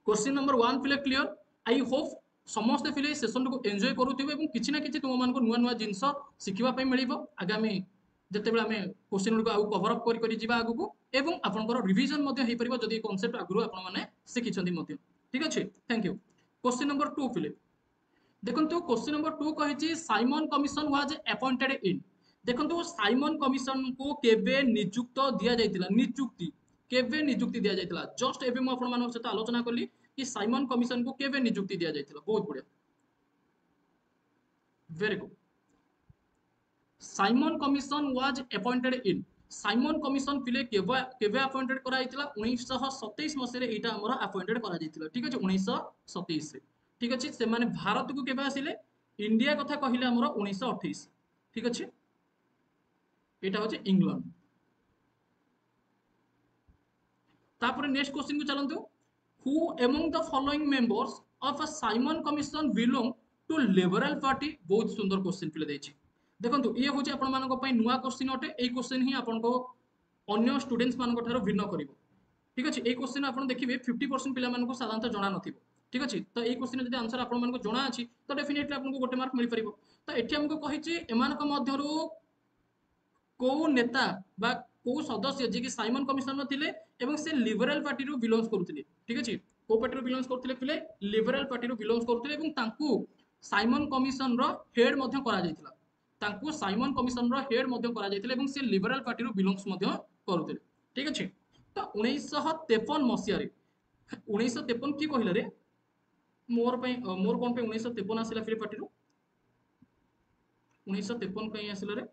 क्वेश्चन नंबर 1 पिले क्लियर आई होप समस्त पिले सेशन को एंजॉय करुथिबे एवं किछि ना किछि तुम मानको नुआ नुआ जिंस शिखिबा पय मिलिबो आगामी जेतेबेला आमे क्वेश्चन को आउ कवर अप करि करि जिबा आगु एवं आपनकर रिवीजन मध्ये हेइ परिबो जदि कांसेप्ट आगु आपन माने शिखिछंती मध्ये। ठीक अच्छे थैंक यू। क्वेश्चन नंबर 2 पिले देखो क्वेश्चन नंबर 2 कही Simon commission was appointed in देखो साइमन कमिशन को केबे नियुक्त दिया जाइतिला नियुक्ति केबे नियुक्ति दिया जाइतिला जस्ट एबे मु आपण मानक सहित आलोचना कली कि साइमन कमिशन को केबे नियुक्ति दिया जाइतिला बहुत बढ़िया very good Simon commission was appointed in Simon commission पिले केबे केबे अपॉइंटेड करा जाइतिला 1927 मसीह रे एटा हमर अपॉइंटेड करा जाइतिला। ठीक अछि 1927 रे। ठीक अच्छे से माने भारत को केबे आसिले इंडिया कथा कहिले हमर 1928। ठीक अच्छे एटा होचे इंग्लैंड। तापर नेक्स्ट क्वेश्चन को चलंतु who among the following members of a Simon commission belong to liberal party बहुत सुंदर क्वेश्चन पिले देछि देखंतु ये होचे आपण मानको पय नुवा क्वेश्चन अटे ए क्वेश्चन ही आपण को अन्य स्टूडेंट्स मानको थारो भिन्न करिवो। ठीक अच्छे ए क्वेश्चन आपण देखिबे 50% पिला मानको साधारणतः जणा नथिबो। ठीक अच्छे तो ये क्वेश्चन जदि आंसर आपण मानको जणा अछि तो डेफिनेटली आपनको गोटे मार्क मिल परिबो। तो एठी हमको कहिछि एमानक मध्यरु को नेता बा को सदस्य जे कि साइमन कमिशन थिले एवं से लिबराल पार्टी रु बिलोंग्स करुथिले ठीक अछि को पार्टी रु बिलोंग्स करुथिले पिले लिबराल पार्टी रु बिलोंग्स करुथिले एवं तांकू साइमन कमिशन रो हेड मध्य करा जायतिला तांकू साइमन कमिशन रो हेड मध्य करा जायतिला एवं से लिबराल पार्टी रु बिलोंग्स मध्य करुथिले ठीक अछि तो 1953 मसिया रे 1953 की कहिला रे मोर कोन पे 1953 आसिला फिर पार्टी रु 1953 कहीं आसिला रे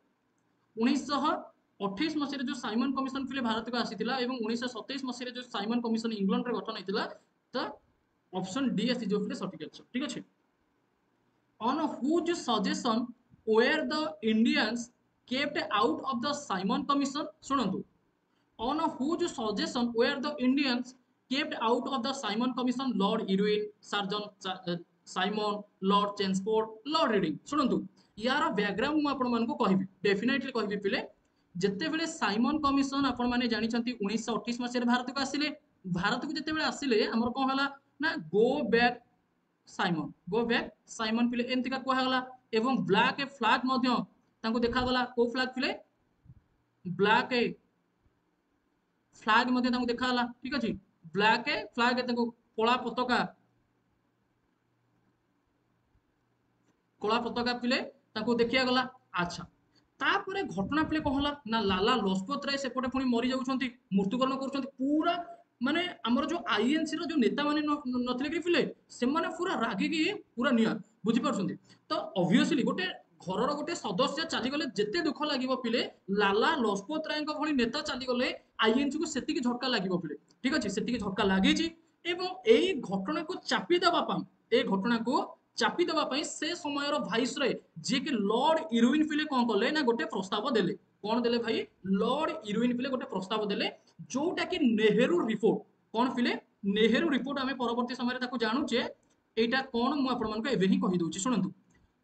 1928 मसीह जो साइमन कमिशन फिले भारत को आसीथिला एवं 1927 मसीह जो साइमन कमिशन इंग्लैंड रे गठन हेतिला त ऑप्शन डी आसी जो फिले सटीक आंसर ठीक अछि on whose suggestion were the Indians kept out of the Simon Commission सुनंतु on whose suggestion were the Indians kept out of the Simon Commission Lord Irwin Sergeant Simon Lord Chelmsford Lord Reading सुनंतु यार background मु आपण मानको कहिबी definitely कहिबी पिले जेते बेले Simon commission आपण माने जानि छंती 1928 मसिया भारत को आसिले भारत को जेते बेले आसिले हमर कोन हला ना गो बैक साइमन पिले एंतिका कुहा गला एवं ब्लैक फ्लैग मध्य तांको देखा गला को फ्लैग पिले ब्लैक फ्लैग मध्य तांको देखा गला ठीक अछि ब्लैक फ्लैग तांको कला पताका पिले तांको देखिया गला अच्छा तापरे घटना पिले कहला ना लाला लजपत राय सेपटे पुणी मरी जाउछंती मृत्युकरण करूछंती पूरा माने हमर जो आईएनसी रो जो नेता माने नथिले कि पिले से माने पूरा रागी की पूरा निया बुझी पारछंती तो ऑब्वियसली गोटे घरर गोटे सदस्य चली गले जेते दुख लागिवो पिले लाला लजपत राय को भली नेता चली गले आईएनसी को सेतिकी झटका लागिवो पिले ठीक अछि सेतिकी झटका लागिची एवं एई घटना को चापी देबा पई ए घटना को चापी देबा पई से समयर भाइसरय जे कि लॉर्ड इरविन पिले कोन कले ना गोटे प्रस्ताव देले कोन देले भाई लॉर्ड इरविन पिले गोटे प्रस्ताव देले जोटा कि नेहरू रिपोर्ट कोन पिले नेहरू रिपोर्ट आमे परवर्ती समय ताको जानुचे एटा कोन मु आपण मानको एबे ही कहि दोची सुनंतु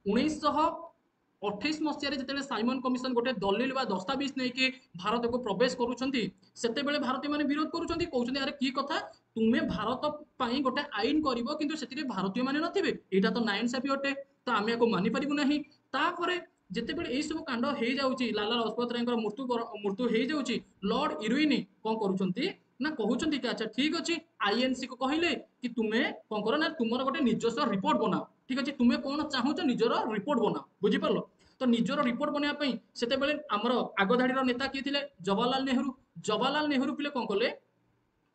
1928 मसिया जिते साइमन कमिशन गोटे दलिल बा दस्तावेज नहीं कि भारत को प्रवेश करूछंती सेते बेले भारतीय माने विरोध करूछंती कहउछंती अरे की कथा तुमे भारत पई गोटे आईन करिवो किंतु सेतिरे भारतीय माने नथिबे एटा तो नाइंसाफी अटे तो आमे को मानि परिबु नाही तापरे जेते बेले एई सब कांड हे जाउची लाला लजपत रायकर मृत्यु हे जाउची लॉर्ड इरविन कोन करूछंती ना कहउछंती कि अच्छा ठीक अछि आईएनसी को कहिले कि तुमे कोन करो ना तुमर गोटे निजस्व रिपोर्ट बनाओ ठीक अछि तुमे कोन चाहूछ निजर रिपोर्ट बनाओ बुझी परलो तो निजर रिपोर्ट बनिया पई सेते बेले हमर आगधाडीर नेता की थिले जवाहरलाल नेहरू पिले कोन कले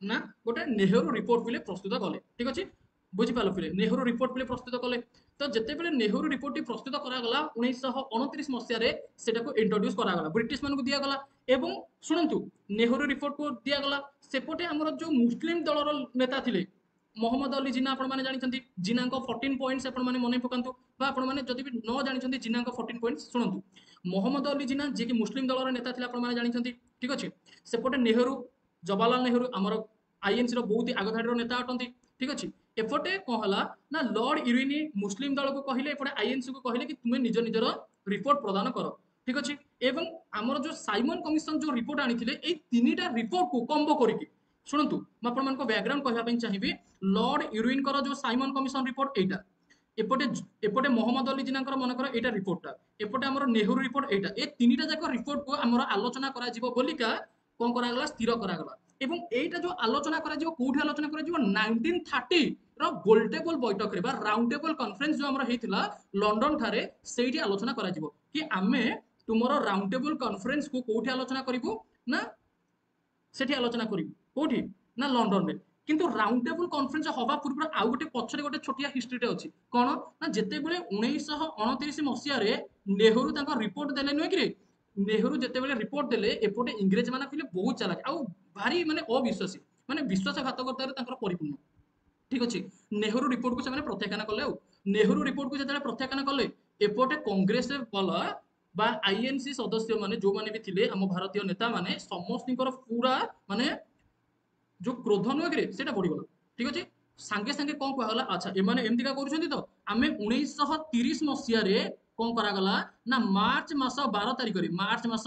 ना गोटे नेहरू रिपोर्ट पिले प्रस्तुत कले ठीक अछि बुझी पालो पिले नेहरू रिपोर्ट पिले प्रस्तुत कले तो जेते बेले नेहरू रिपोर्ट प्रस्तुत करा गला 1929 मसिया रे सेटा को इंट्रोड्यूस करा गला ब्रिटिश मान को दिया गला एवं सुनंतु नेहरू रिपोर्ट को दिया गला सेपटे हमर जो मुस्लिम दलर नेता थिले मोहम्मद अली जिना आपण माने जानिछंती जिनाको 14 पॉइंट्स आपण माने मने पकांतु बा आपण माने जदि भी न जानिछंती जिनाको 14 पॉइंट्स सुनंतु मोहम्मद अली जिना जे कि मुस्लिम दलर नेता थिले आपण माने जानिछंती ठीक अछि सेपटे नेहरू जवाहरलाल नेहरू हमर आईएनसी रो बहुत ही आगधाडीर नेता अटंती ठीक अछि एपटे कहला ना लॉर्ड इरविन मुस्लिम दल को कहिले एपटे आईएनसी को कहिले कि तुमे निज निजर रिपोर्ट प्रदान करो ठीक अछि एवं हमर जो साइमन कमिशन जो रिपोर्ट आनिथिले ए तीनिटा रिपोर्ट को कॉम्बो करिकि शुणु मुझे बैकग्राउंड कहवाई चाहिए लॉर्ड इरविन जो साइमन कमिशन रिपोर्ट एटा एपटे एपटे मोहम्मद अली जिना मनकर एटा रिपोर्टा एपटे हमर नेहरू रिपोर्ट एटा ए तीनिटा जाक रिपोर्ट को हमर आलोचना करा जिवो बोलिका कोन करागला स्थिर करागला एवं एटा जो आलोचना करा जिवो कोठी आलोचना करा जिवो 1930 रो गोल टेबल बैठक रे बा राउंड टेबल कॉन्फ्रेंस जो हमर हेतिला लंडन थारे सेठी आलोचना करा जिवो कि आमे तुमरो राउंड टेबल कॉन्फ्रेंस को कोठी आलोचना करिवो ना सेठी आलोचना करिवो कोठी ना लंडन में किंतु राउंड टेबल कॉन्फ्रेंस हवा पूर्व आउ गोटे पछरे गोटे छोटिया हिस्ट्रीटे अछि कोन ना जेते बेले 1929 मसिया रे नेहरू तांको रिपोर्ट देले नुय कि रे नेहरू जेते बेले रिपोर्ट देले एपोटे इंग्रेज माने फिले बहुत चालाक आउ भारी माने अविश्वासी माने विश्वासघातकता रे तांकर परिपूर्ण ठीक अछि नेहरू रिपोर्ट को से माने प्रत्याख्यान कले आउ नेहरू रिपोर्ट को जेते प्रत्याख्यान कले एपोटे कांग्रेस वाला बा आईएनसी सदस्य माने जो माने भी थिले हम भारतीय नेता माने समस्तिकर पूरा माने जो क्रोध नुह कि सेटा बढ़ी गला ठीक अच्छे सांगे सांगे कौन कहला अच्छा एमाने एमतिका करूछंती तो आमे 1930 मसिया रे कौन करागला ना मार्च मास 12 तारिख रे मार्च मास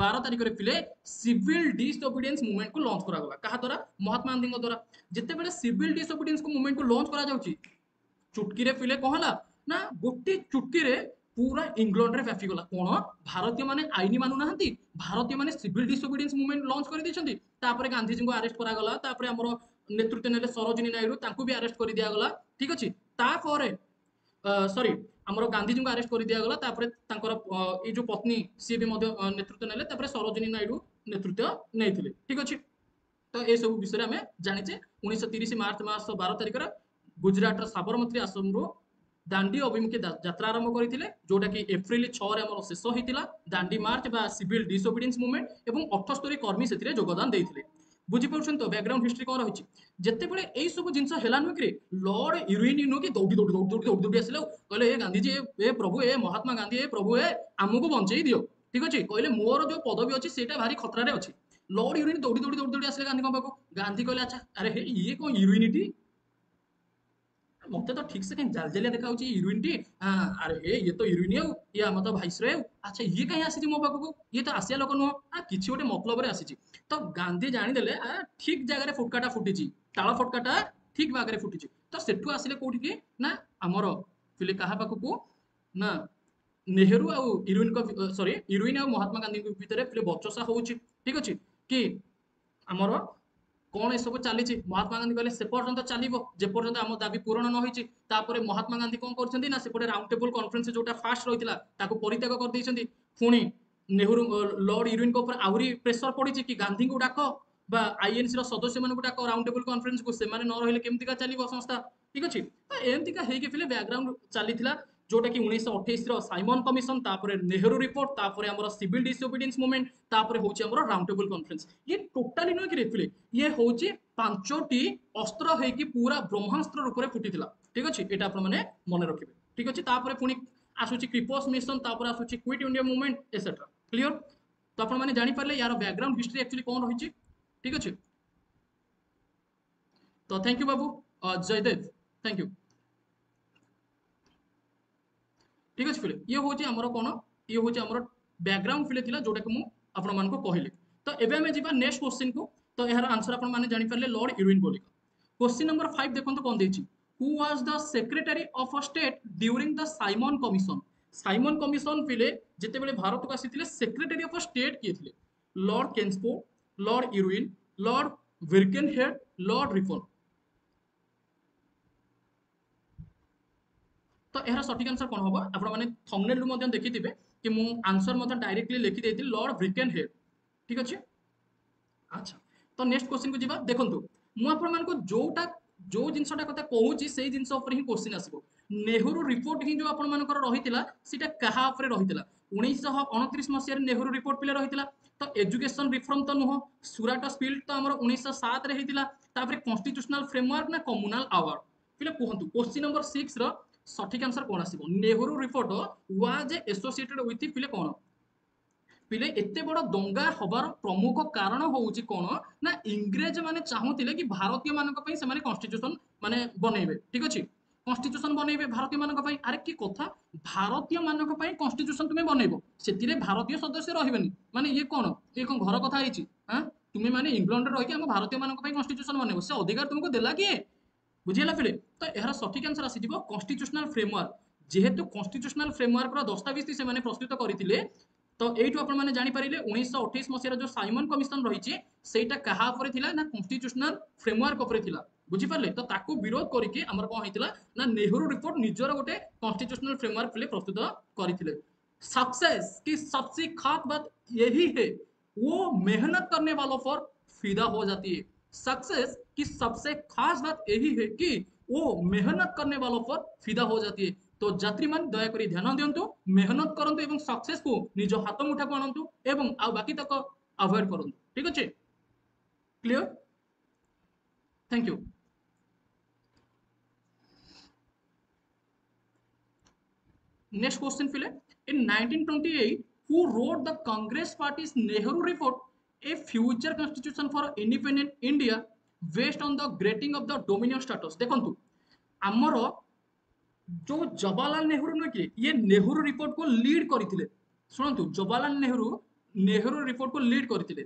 12 तारिख रे पिले सिविल डिसओबीडियंस मूवमेंट को लॉन्च करागला कहा द्वारा महात्मा गांधी द्वारा जेते बेले सिविल डिसओबीडियंस को मूवमेंट को लॉन्च करा जाउची चुटकी रे पिले कहला ना गोटे चुटकी रे पूरा इंग्लैंड रे व्यापी गला कोन भारतीय माने आईनी मानु नाहंती भारतीय माने सिविल डिसोबीडियंस मूवमेंट लॉन्च कर दैछंती तापरे गांधी जी को अरेस्ट करा गला तापरे हमरो नेतृत्व नेले सरोजिनी नायडू तांको भी अरेस्ट कर दिया गला ठीक अछि तापरे सॉरी हमरो गांधी जी को अरेस्ट कर दिया गला तापरे तांकर ए जो पत्नी सी भी मध्य नेतृत्व नेले तापरे सरोजिनी नायडू नेतृत्व नेइथिले ठीक अछि तो ए सब विषय में जानिचे 1930 मार्च मास 12 तारिख गुजरात साबरमती आश्रम रो दांडी अभिमुखे यात्रा आरंभ करथिले जोटा कि एप्रिल 6 रे हमर शेष होइतिला दांडी मार्च बा सिविल डिसोबीडियंस मूवमेंट एवं 78 कर्मी सेतिरे योगदान देइथिले बुझी पउछन तो बैकग्राउंड हिस्ट्री कोन रहिछि जेते बेले एई सब जिंस हेला नु कि लॉर्ड इरविन नु कि दौड़ी दौड़ी दौड़ी दौड़ी दौड़ी आसिले कहले ए गांधी जी ए प्रभु ए महात्मा गांधी ए प्रभु ए हमको बंचेई दियो ठीक अछि कहले मोर जो पदवी अछि सेटा भारी खतरा रे अछि लॉर्ड इरविन दौड़ी दौड़ी दौड़ी दौड़ी आसिले गांधी को गांधी कहले अच्छा अरे हे ये कोन इरविनिटी मत तो ठीक से कहीं जालजालिया देखा हीरोइन अरे हे ये तो हीरोइन हो ये आम तो भाईसरय अच्छा ये कहीं आसी मो पाखक ये तो आसिया लोक नुह किसी गोटे मतलब आसी तो गांधी जानीदे ठीक जगह फुटकाटा फुटी ताल फटकाटा ठीक भाग फुटी तो सेठू आसिले कौटी ना आमर फिले क्या पाखक ना नेहरू आउ हीरोइन सॉरी हीरोइन आ महात्मा गांधी भितर फिले बचसा हो ठीक अच्छे कि आमर कौन ये सब चली महात्मा गांधी कहले से पर्यंत चलो जे पर्यंत आम दाबी पूरण न होपर महात्मा गांधी कौन कर सेपटे राउंड टेबल कन्फरेन्स जो फास्ट रही है परित्याग कर पुणी नेहरू लॉर्ड इरविन आहरी प्रेसर पड़ी कि गांधी को डाक आईएनसी सदस्य मान डाक राउंड टेबल कन्फरेन्स को से न रही केमती चलो संस्था ठीक अच्छे तो एमतीका होते बैकग्राउंड चली जोटा कि 1928 साइमन कमिशन नेहरू रिपोर्ट तापर सिविल डिसोबीडियंस मूवमेंट तापर होची हमर राउंड टेबल कॉन्फ्रेंस ये टोटाली नुह कि रेफिले ये होची पांचटी अस्त्र है कि पूरा ब्रह्मास्त्र रूप में फुटीला ठीक अच्छे ये आप मन रखिए ठीक अच्छे तापर पुणी आसूची क्रिप्स मिशन तापर आसूची quit India movement etcetera clear तो आप जानी पारे यार बैकग्राउंड हिस्ट्री एक्चुअली कौन रही ठीक अच्छे तो thank you Babu Jaydev thank you ठीक अच्छे फिले ये हूँ आमर कौन ये हूँ आमर बैकग्राउंड फिले थिला जोटा कि मु आपण मानको कहली तो एबे हमें जीवा नेक्स्ट क्वेश्चन को तो यार आंसर आपण माने जानि पारले लॉर्ड इरविन बोली क्वेश्चन नंबर 5 देखो कौन देछि who was the secretary of state during the Simon commission फिले जेते बेले भारत को आसीथिले सेक्रेटरी ऑफ स्टेट किए थिले लॉर्ड केन्सपो Lord Irwin Lord Birkenhead Lord Ripon तो यार सठिक आंसर कौन हम आपने थंबनेल देखिथे कि मु आंसर डायरेक्टली लिखि देती लॉर्ड विर्केनहेड ठीक अच्छे अच्छा तो नेक्स्ट क्वेश्चन को जीवा देखो मुझे जोटा जो जिनसा कथा कहूँ से जिनस ही क्वेश्चन आसो नेहरू रिपोर्ट ही जो आपर रही सीटा क्या रही 1929 मसीह नेहरू रिपोर्ट पिले रही तो एजुकेशन रिफॉर्म तो नुह सुराट स्पिल तो आम 1907 होता कन्स्टिट्यूशनल फ्रेमवर्क ना कम्युनाल आवार्ड पिले कहतु क्वेश्चन नंबर 6 सठिक आंसर कौन आसो Nehru report was associated with पिले कौन पिले एते बड़ दंगा हबार प्रमुख कारण होउची कौन ना इंग्रेज माने चाहूतिले कि भारतीय मानक पई से माने कॉन्स्टिट्यूशन माने बनेबे ठीक अछि कॉन्स्टिट्यूशन बनेबे भारतीय मानक पई अरे की कथा भारतीय मानक पई कॉन्स्टिट्यूशन तुमे बनेबो सेतिरे भारतीय सदस्य रहिबेनी माने ये कौन घर कथा हिची हां तुमे माने इंग्लैंड रे रहि के हम भारतीय मानक पई कॉन्स्टिट्यूशन बनेबो से अधिकार तुमको देला किए बुझिला फिले तो यार सठिक आंसर आसी जीवो कॉन्स्टिट्यूशनल फ्रेमवर्क जेहेतु कॉन्स्टिट्यूशनल फ्रेमवर्क रो दस्तावेज से माने प्रस्तुत करथिले तो एइठु आपण माने जानि परिले 1928 मसिया जो साइमन कमिशन रहिछि सेटा कहा ऊपर थिला ना कॉन्स्टिट्यूशनल फ्रेमवर्क ऊपर थिला बुझि पारले तो ताकू विरोध करिके हमर कोन हितला ना नेहरू रिपोर्ट निजर गोटे कॉन्स्टिट्यूशनल फ्रेमवर्क फिले प्रस्तुत करथिले सक्सेस की सबसे खास बात यही है वो मेहनत करने वालों पर फिदा हो जाती है सक्सेस की सबसे खास बात यही है कि वो मेहनत करने वालों पर फिदा हो जाती है तो यात्री मान दयाकोरी ध्यान दिंतु मेहनत करंतु एवं सक्सेस को निज हाथ मुठा को आनंतु एवं आ बाकी तक अवॉइड करंतु ठीक अच्छे clear thank you next question field in 1928 who wrote the Congress Party's Nehru report a future constitution for independent India based on the granting of the dominion status देखंतु हमरो जो जवाहरलाल नेहरू न कि ये नेहरू रिपोर्ट को लीड करथिले सुनंतु जवाहरलाल नेहरू रिपोर्ट को lead करथिले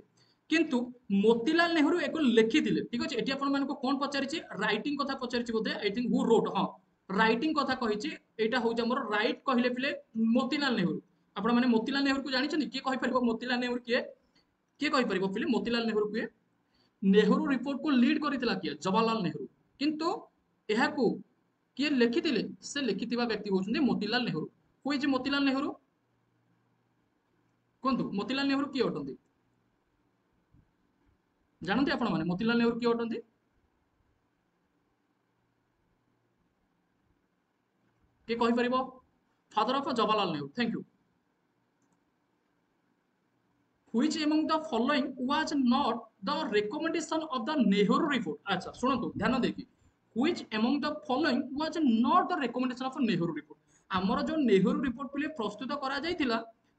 किंतु मोतीलाल नेहरू एको लिखिथिले ठीक अछि एटी आपण मानको कोन पचारिछि राइटिंग कथा पचारिछि बोधे आई थिंक हु रोट हां राइटिंग कथा कहिछि एटा हौ हमर राइट कहले पिले मोतीलाल नेहरू आपण माने मोतीलाल नेहरू को जानि छथि के कहि परबो मोतीलाल नेहरू के कहि परबो पिले मोतीलाल नेहरू के नेहरू रिपोर्ट को लीड करथिला किए जवाहरलाल नेहरू किंतु एहाकू किए लिखिथिले से लिखिथिबा व्यक्ति होउछन्ते मोतीलाल नेहरू कोइ जे मोतीलाल नेहरू कोंतु मोतीलाल नेहरू किए अटंती जानते आपण माने मोतीलाल नेहरू किए अटंती के कहि परिबो father of Jawaharlal Nehru thank you which among the following was not the recommendation of the Nehru report अच्छा सुनंतु ध्यान देखि which among the following was not the recommendation of Nehru report हमर जो नेहरू रिपोर्ट पिले प्रस्तुत करा जायतिला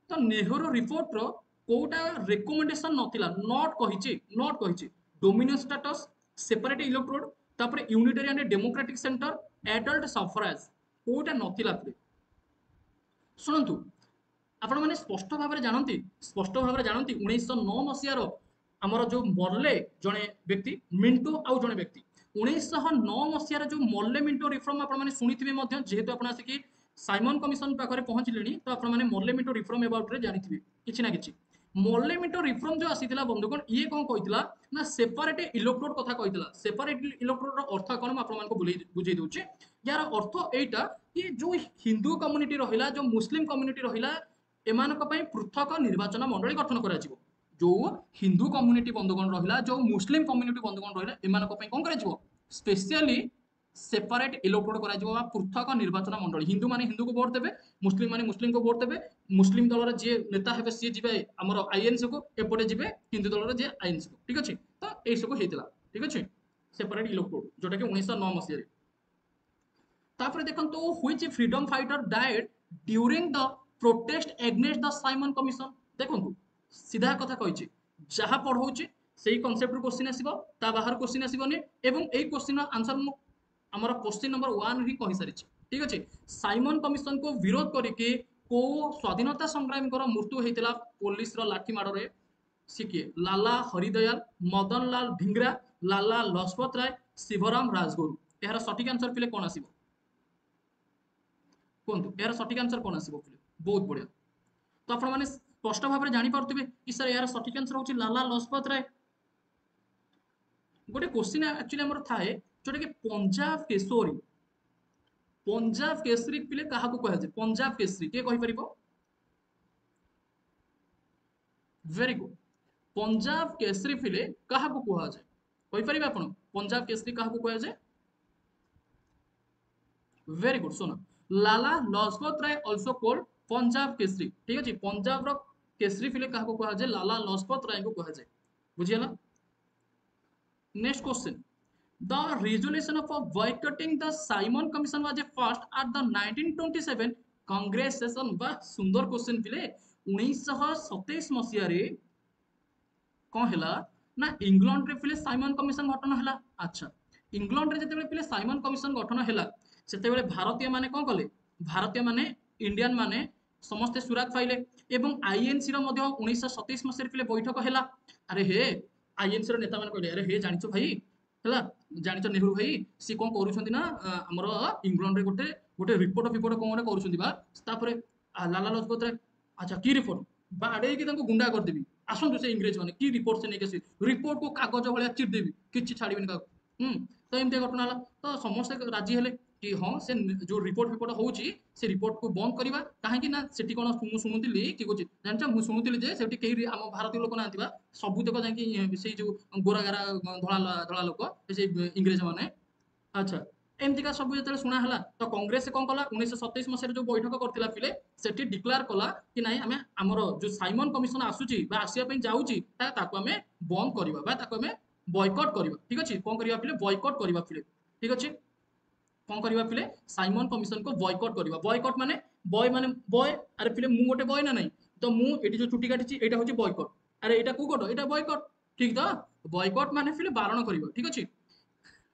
तो नेहरू रिपोर्ट रो कोटा रिकमेंडेशन नथिला नॉट कहिछि डोमिनियन स्टेटस सेपरेट इलेक्ट्रोड तापर unitary and democratic centre adult suffrage कोटा नथिला पिले शुणु आपण मैंने स्पष्ट भाव में जानती 1909 मसीहार आमर जो मल्ले जड़े व्यक्ति मिंटो आउ जड़े व्यक्ति 1909 मसीहार जो मल्ले मिंटो रिफॉर्म आपण मैंने शुणी जेहेतु आप आसिक साइमन कमिशन पाखे पहुंचले तो आप मल्ले मिंटो रिफॉर्म एबाउट जानते किसी ना कि मल्ले मिंटो रिफॉर्म जो आसीला बंधुगण ये कौन कहला ना सेपरेट इलेक्ट्रोड कथा कहला सेपरेट इलेक्ट्रोड अर्थ कौन मुझे बुझे दूचे यार अर्थ एटा कि जो हिंदू कम्युनिटी रहिला जो मुस्लिम कम्युनिटी रहिला एमानक पई पृथक निर्वाचन मंडली गठन करा जिवो जो हिंदू कम्युनिटी बंधुगण रहिला जो मुस्लिम कम्युनिटी बंधुगण रहिला एमानक पई कोन करा जिवो स्पेशली सेपरेट इलेक्ट्रोड करा जिवो बा पृथक निर्वाचन मंडली हिंदू माने हिंदू को वोट देबे मुस्लिम माने मुस्लिम को वोट देबे मुस्लिम दलर जे नेता हेबे सी जिबे हमर आईएनसी को एपटे जिबे हिंदू दलर जे आईएनसी को ठीक अछि तो एई सब हेतिला ठीक अछि सेपरेट इलेक्ट्रोड जोटा कि 1909 मसिया रे तापर देखंतो which freedom fighter died during the protest against the Simon commission देखंतु सीधा कथा कहिछि जहा पढौछि सेही कांसेप्ट रो क्वेश्चन आसीबो ता बाहर क्वेश्चन आसीबोनी एवं एई क्वेश्चन रो आंसर मु हमर क्वेश्चन नंबर 1 ही कहि सारिछि ठीक अछि साइमन कमिशन को विरोध करिके को स्वाधीनता संग्रामी को मृत्यु हेतिला पुलिस रो लाठी माडो रे सिकिए लाला हरिदयाल मदन लाल ढिंगरा लाला लजपत राय शिवराम राजगुरु एहार सटीक आंसर पिले कोन आसीबो कहतु यार सठिक आंसर कौन आसो बहुत बढ़िया तो आप स्पष्ट भाव में जापे कि सर यार सठिक आंसर हूँ लाला लजपत राय गोटे क्वेश्चन एक्चुअली आमर थाए जोटा कि पंजाब केसरी पिले क्या कहुए पंजाब केसरी किए कहीपर वेरी गुड पंजाब केसरी पिले क्या कहुए कहीपर आप पंजाब केसरी क्या कहुए वेरी गुड सुन लाला लजपत राय ऑल्सो कॉल्ड पंजाब केसरी ठीक अच्छे पंजाब रो केसरी फिले क्या कहुए लाला लजपत राय को कहुए बुझीगला next question the resolution of boycotting the Simon commission was first at the 1927 Congress session बा सुंदर क्वेश्चन पिले 1927 मसिया रे कौन हैला ना इंग्लैंड रे पिले साइमन कमिशन गठन हैला अच्छा इंग्लैंड रे जते पिले साइमन कमिशन गठन हैला सेते भारतीय माने कौन कले भारतीय माने इंडियन माने समस्ते सुराग पाइले एवं आईएनसी रो मध्ये 1927 मसिया पिले बैठक हैला अरे हे आईएनसी रो नेता माने कहले अरे हे जानिचो भाई हैला जानिचो नेहरू भाई सी कोन करूछंती ना हमर इंग्लैंड रे गोटे रिपोर्ट कोन करूछंती बा तापरे लाला लजपत राय अच्छा की रिपोर्ट बाडे की तांको गुंडा कर देबी आसंतु से इंग्रेज माने की रिपोर्ट से नेके से रिपोर्ट को कागज भलिया चिट देबी किछि छाड़ीबिन का तो एमते घटना हला तो समस्त राजी हेले कि हाँ से जो रिपोर्ट होची से रिपोर्ट को बंद करवा कहीं ना सेठी कोन शुणुली कि कुछ जानछ मु शुणुली जे सेठी केही आम भारतीय लोक नांतिबा सबुतक जाकी से जो गोरागारा धला धला लोक से इंग्रेज माने अच्छा एमतीका सब जो शुणा है तो कांग्रेस कौन कला 1927 मसीह जो बैठक करथिला पिले सेठी डिक्लेयर कला कि नहीं आमे हमर जो साइमन कमिशन आसुची बा आसिया पई जाउची ताको आमे बंद करबा बा ताको आमे बॉयकॉट करबा ठीक अछि कोन करबा पिले बॉयकॉट करबा पिले ठीक अछि कौन करबा पिले साइमन कमिशन को बॉयकॉट करबा बॉयकॉट माने बॉय अरे पिले मु गोटे बॉय ना नहीं तो मु एटी जो चुटी काटिची एटा होची बॉयकॉट अरे एटा को कोट एटा बॉयकॉट ठीक तो बॉयकॉट माने पिले बारण करबा ठीक अछि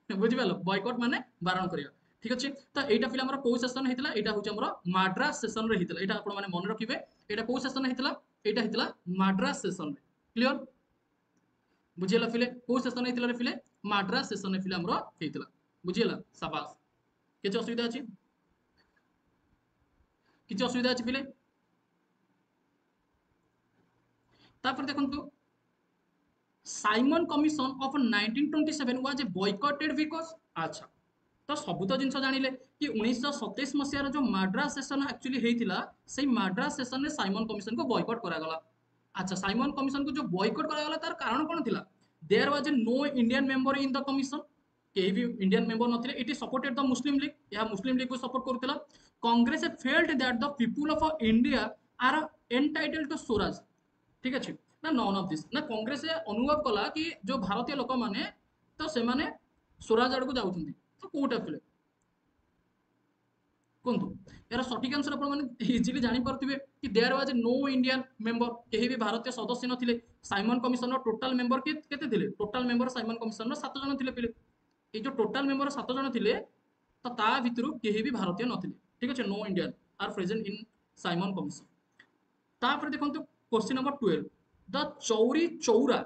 बुझि पालो बॉयकॉट माने बारण करबा ठीक अछि तो एटा पिले हमर को सेशन हेतिला एटा होची हमर माड्रास सेशन रे हेतिला एटा आपण माने मन रखिबे एटा को सेशन हेतिला एटा हेतिला माड्रास सेशन रे क्लियर बुझिला फिले को सेशन हेतिला रे फिले माड्रास सेशन रे फिले हमर हेतिला बुझिला शाबाश किसी असुविधा अच्छी किसी असुविधा अच्छी पिले तापर देखंतु Simon commission of 1927 was boycotted because अच्छा तो सब तो जिन जानिले कि 1927 मसीहार जो माड्रास सेशन एक्चुअली होता से माड्रास सेशन में साइमन कमिशन को बॉयकॉट करागला अच्छा साइमन कमिशन को जो बॉयकॉट करागला तार कारण कौन थिला there was no Indian member in the commission केही भी इंडियन मेंबर नथिले it is supported the Muslim League या मुस्लिम लीग को सपोर्ट करथिला Congress felt that the people of India are entitled to swaraj ठीक अच्छे ना नन ऑफ दिस ना कांग्रेस अनुभव कला कि जो भारतीय लोक माने तो से माने स्वराज आड़ को जाउछन्ती तो कोटा फिले कुंतु यार सठिक आंसर आपण माने इजीली जानि परथिबे कि there was no Indian member केही भी भारतीय सदस्य नथिले साइमन कमिशन रो टोटल मेंबर केते थिले टोटल मेंबर साइमन कमिशन रो 7 जन थिले पिले ए जो टोटल मेंबर 7 जन थिले तो ता भितरु केही भी भारतीय नथिले ठीक अछि no Indian are present in Simon Commission तापर देखंतु question number 12 the Chauri Chaura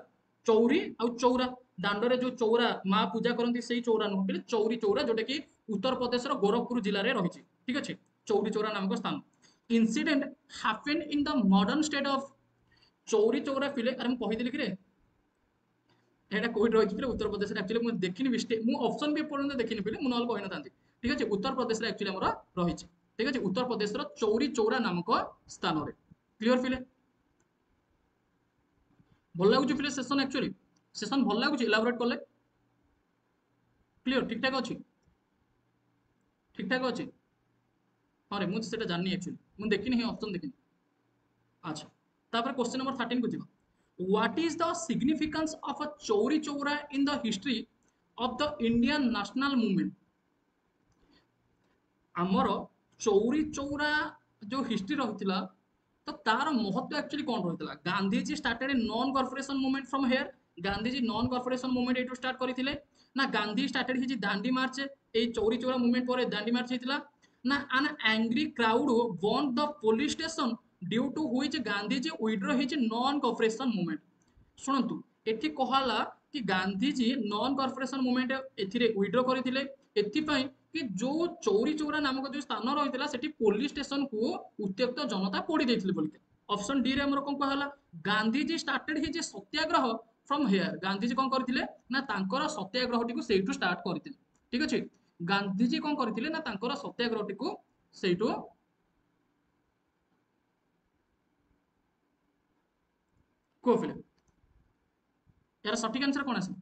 Chauri आउ चौरा दांडरे जो चौरा माँ पूजा करती से चौरा नुह कहले चौरी चौरा जोटा कि उत्तर प्रदेश गोरखपुर जिले में रही ठीक अच्छे चौरी चौरा नामक स्थान incident happen in the modern state of Chauri Chaura फिले अरे मुझे कहीदेली कि एटा कोई रही उत्तर प्रदेश एक्चुअली मुझे देखनी मिस्टेक मु ऑप्शन भी पर्यंत देखनी फिले मुझे कही न ठीक अच्छे उत्तर प्रदेश एक्चुअली आमर रही ठीक अच्छे उत्तर प्रदेश चौरी चौरा नामक स्थान क्लियर फिले भल लगुच फिले सेशन एक्चुअली सेशन भल लगुच इलाबोरेट कले क्लियर ठीक ठाक अच्छी ठीक ठाक अच्छी हाँ रे मुझे सेटा जाननी एक्चुअली मुझे देखनी ऑप्शन देखनी अच्छा तापर क्वेश्चन नंबर 13 को जीवा what is the significance of a Chauri Chaura in the history of the Indian national movement आमर चौरी चौरा जो हिस्ट्री रही तो तार महत्व एक्चुअली कौन रही Gandhiji started a non cooperation movement from here Gandhiji non cooperation movement एटू स्टार्ट करथिले ना Gandhi started his Dandi march ए चौरी चौरा मूवमेंट पर दांडी मार्च हेतिला ना an angry crowd burn the police station due to which Gandhiji withdraw his non cooperation movement शुणु एठी कहला कि गांधीजी नॉन कॉर्पोरेशन मूवमेंट एथिरे विथड्रॉ करथिले एथिपाई कि जो चौरी चौरा नामक जो स्थान रही सेठी पुलिस स्टेशन को उत्त्यक्त जनता पोड़ी देथिले बोलके ऑप्शन डी रे हमर कोन कहला Gandhiji started his satyagraha from here Gandhiji कोन करथिले ना तांकर सत्याग्रह टी को सेठू स्टार्ट करथिले ठीक अछि गांधीजी कोन करथिले ना तांकर सत्याग्रह टी को सेठू को फिले यार सठिक आंसर कोन आसी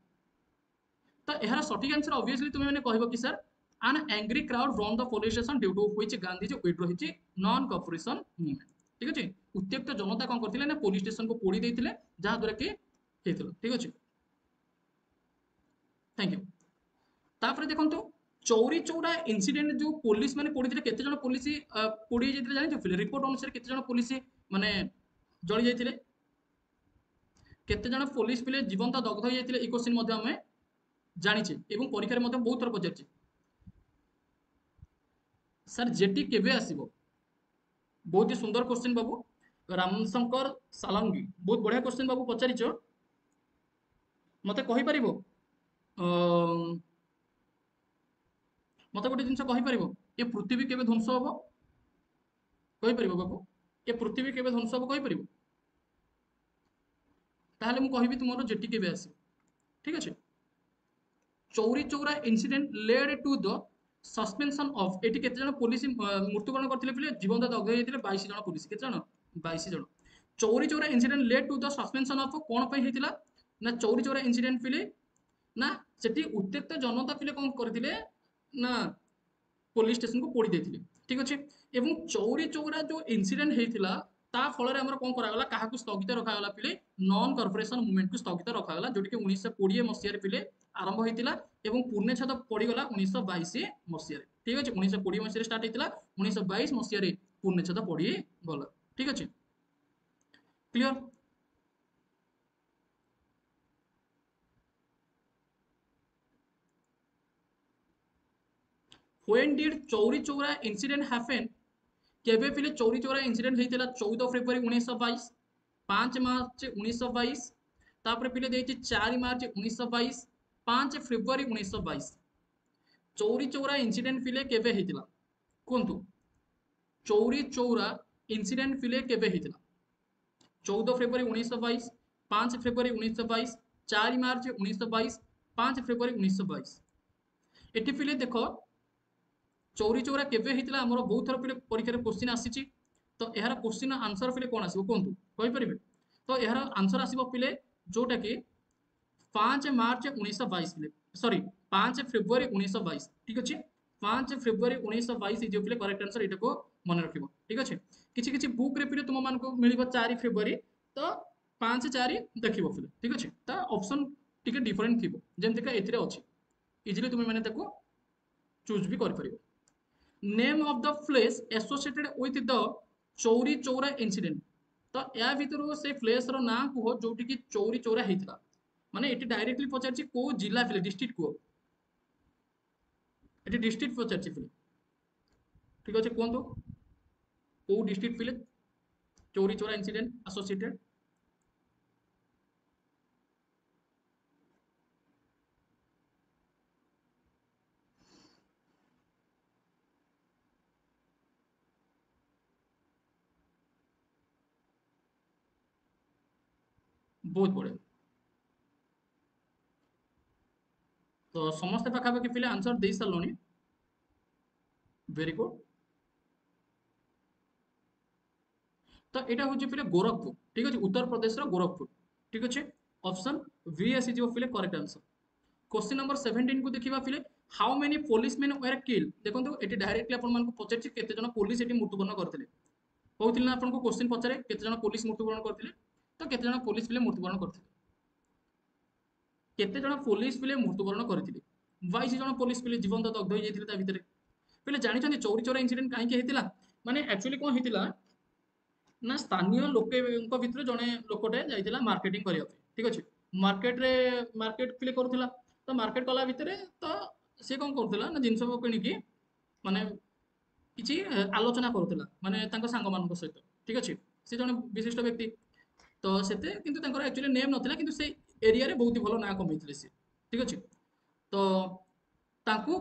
तो यार सठिक आंसर ऑब्वियसली तुम मैंने कहबो कि sir an angry crowd from the police station due to which Gandhiji withdraw हिची नॉन कॉर्पोरेशन मूवमेंट ठीक अछि उत्त्यक्त जनता कोन करथिले ना पुलिस स्टेशन को पोड़ी देथिले जहा द्वारा कि हेतिलो ठीक अछि थैंक यू तापर देखंतु चौरी चौरा इंसिडेंट जो पुलिस माने पोड़ी दिले केते जण पुलिस पोड़ी जेतिले जानि तो रिपोर्ट अनुसार केते जण पुलिस माने जळी जायतिले केते जण पुलिस पिले जीवंत दग्ध हो जायतिले ई क्वेश्चन मध्ये हमें जानिछे एवं परीक्षा रे मध्ये बहुत थर पचारछि सर जेटी केबे आसीबो बहुत ही सुंदर क्वेश्चन बाबू रामशंकर सालंगी बहुत बढ़िया क्वेश्चन बाबू पचारिछ मते कहि परिबो मते गोटे जिंस कहि परिबो ए पृथ्वी केबे ध्वंस होबो कहि परिबो बाबू ए पृथ्वी केबे ध्वंस होबो कहि परिबो ताहले मु कहिबि तुमरो जेटी केबे आसी ठीक अछि Chauri Chaura incident led to the suspension of एटी केते जण पुलिस मृत्युवरण करथिले पिले जीवंत दग्ध हेतिले 22 जण पुलिस केते जण 22 जण Chauri Chaura incident led to the suspension of कोन पई हेतिला ना चौरी चौरा इंसिडेंट पिले ना सेठी उत्त्यक्त जनता पिले कोन करथिले ना पुलिस स्टेशन को पोड़ी देथिले ठीक अछि एवं चौरी चौरा जो इंसिडेंट हेतिला ता फल रे हमर कोन करागला काहाकू स्थगित रखागला पिले नॉन कॉर्पोरेशन मूवमेंट को स्थगित रखागला जोटी कि 1920 मसिया रे पिले आरंभ होइतिला एवं पूर्णछेद पड़ीगला 1922 मसिया रे ठीक अछि 1920 मसिया रे स्टार्ट होइतिला 1922 मसिया रे पूर्णछेद पड़ी गला ठीक अछि clear when did Chauri Chaura incident happen केबे पिले चौरी चौरा इंसिडेंट हेतिला 14 फरवरी 1922 5 मार्च 1922 तापर पिले देछि 4 मार्च 1922 5 फरवरी 1922 चौरी चौरा इनसीडेंट फिले केबे हेतिला कोंतु चौरी चौरा इनसीडेंट फिले केबे हेतिला 14 फेब्रुआरी 1922 5 फेब्रुआरी 1922 4 मार्च 1922 5 फेब्रुआरी 1922 एटी फिले देखो चौरी चौरा केबे हेतिला हमर बहुत थर फिले परीक्षा रे क्वेश्चन आसीची तो यार क्वेश्चन आंसर फिले कोन आसीबो कोंतु कहि परिबे तो यार आंसर आसीबो फिले जोटा कि 5 मार्च 1922 फिले सॉरी 5 फेब्रुआरी 1922 ठीक अछि 5 फेब्रुआरी 1922 जो फिले करेक्ट आंसर एटा को मन रखिबो ठीक अछि किछि किछि बुक रे फिले तुम मान को मिलिबो 4 फेब्रुआरी तो 5 4 देखिबो फिले ठीक अछि त ऑप्शन टिके डिफरेंट थिबो जेंति का एथिरे अछि इजिली तुम माने ताको चूज भी कर परिबो name of the place associated with the Chauri Chaura incident तो या भितर से प्लेस रो ना कुह जोटी कि चौरी चौरा हेतिला माने एटी डायरेक्टली पचारछि को जिला फिले डिस्ट्रिक्ट को एटी डिस्ट्रिक्ट पचारछि फिले ठीक अछि कोन तो को डिस्ट्रिक्ट फिले चौरी चौरा इंसिडेंट एसोसिएटेड बहुत बढ़िया तो समस्त पाखापाखि फिले आंसर दे सारलोनी वेरी गुड तो यहाँ हूँ फिले गोरखपुर ठीक अच्छे उत्तर प्रदेश गोरखपुर ठीक अच्छे ऑप्शन बी आसी फिले करेक्ट आंसर क्वेश्चन नंबर 17 को देखिबा फिले हाउ मेनी पुलिसमैन वर किल देखंतु एटी डायरेक्टली आपन मान को पचारछि केते जन पुलिस एटी मृत्युवरण करथिले कहउथिल ना आपन को क्वेश्चन पचारे केते जन पुलिस मृत्युवरण करथिले तो केते जन पुलिस फिले मृत्युवरण करथिले केते जन पुलिस फिले मृत्युवरण करथिले 22 जन पुलिस फिले जीवंत दग्ध होई जायथिले ता भितरे फिले जानि छथि चौरी चौरा इंसिडेंट काहे के हेतिला माने एक्चुअली कोन हेतिला ना स्थानीय लोके भितर जड़े लोकटे जाइला मार्केटिंग करने ठीक अच्छे मार्केट रे मार्केट फिले करूला तो मार्केट कला भितर तो सी कौन करूला ना जिनस किଣିकी माने किसी आलोचना करूला माने सांग मान सहित ठीक अच्छे सी जन विशिष्ट व्यक्ति तो सेते किंतु तांकर एक्चुअली नेम नथिला किंतु से एरिया रे बहुत ही भलो ना कमेइथिले से ठीक अच्छे तो तांकू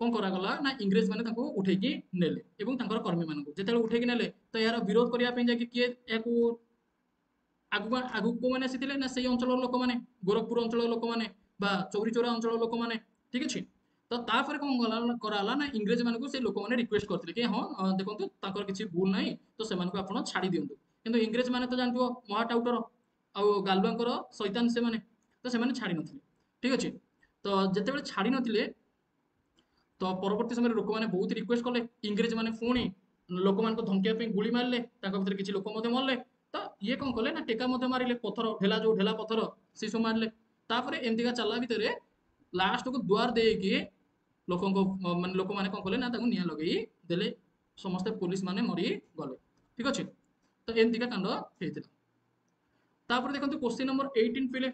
कौन करागला ना इंग्रेज मैंने उठेकी नेले एवं कर्मी मान जिते उठेकी नेले तो यार विरोध करने किए आगु आगु मैंने आसी ना से अंचल लोक मैंने गोरखपुर अंचल लोक मैंने चौरी चौरा अंचल लोक मैंने ठीक अच्छे तो तापर कौन कराला ना इंग्रेज मान से लोक मैंने रिक्वेस्ट करते कि हाँ देखो किसी भूल ना तो से आप छाड़ी दिंतु किंतु इंग्रेज मैंने तो जानते महाटाउटर आउ गालुआंकर शैतान से मैंने तो से छाड़ी नथिले ठीक अच्छे तो जिते छाड़ी नथिले तो परवर्ती समय लोक मैंने बहुत रिक्वेस्ट कले इंग्रेज मैंने पुणी लोक मान धमकिया गुली मारे भर किसी लोक मरले तो ये कौन कले ना टेका मारे पथर ढेला जो ढेला पथर से सब मारे तापर एमतीका चलला भितर लास्ट को दुआर देकी लोक मान लोक मैंने कौन कले ना निआ लगे देले समस्ते पुलिस माने मरी गले ठीक अच्छे तो एमतीका कांड होता तापर देखो question number 18 field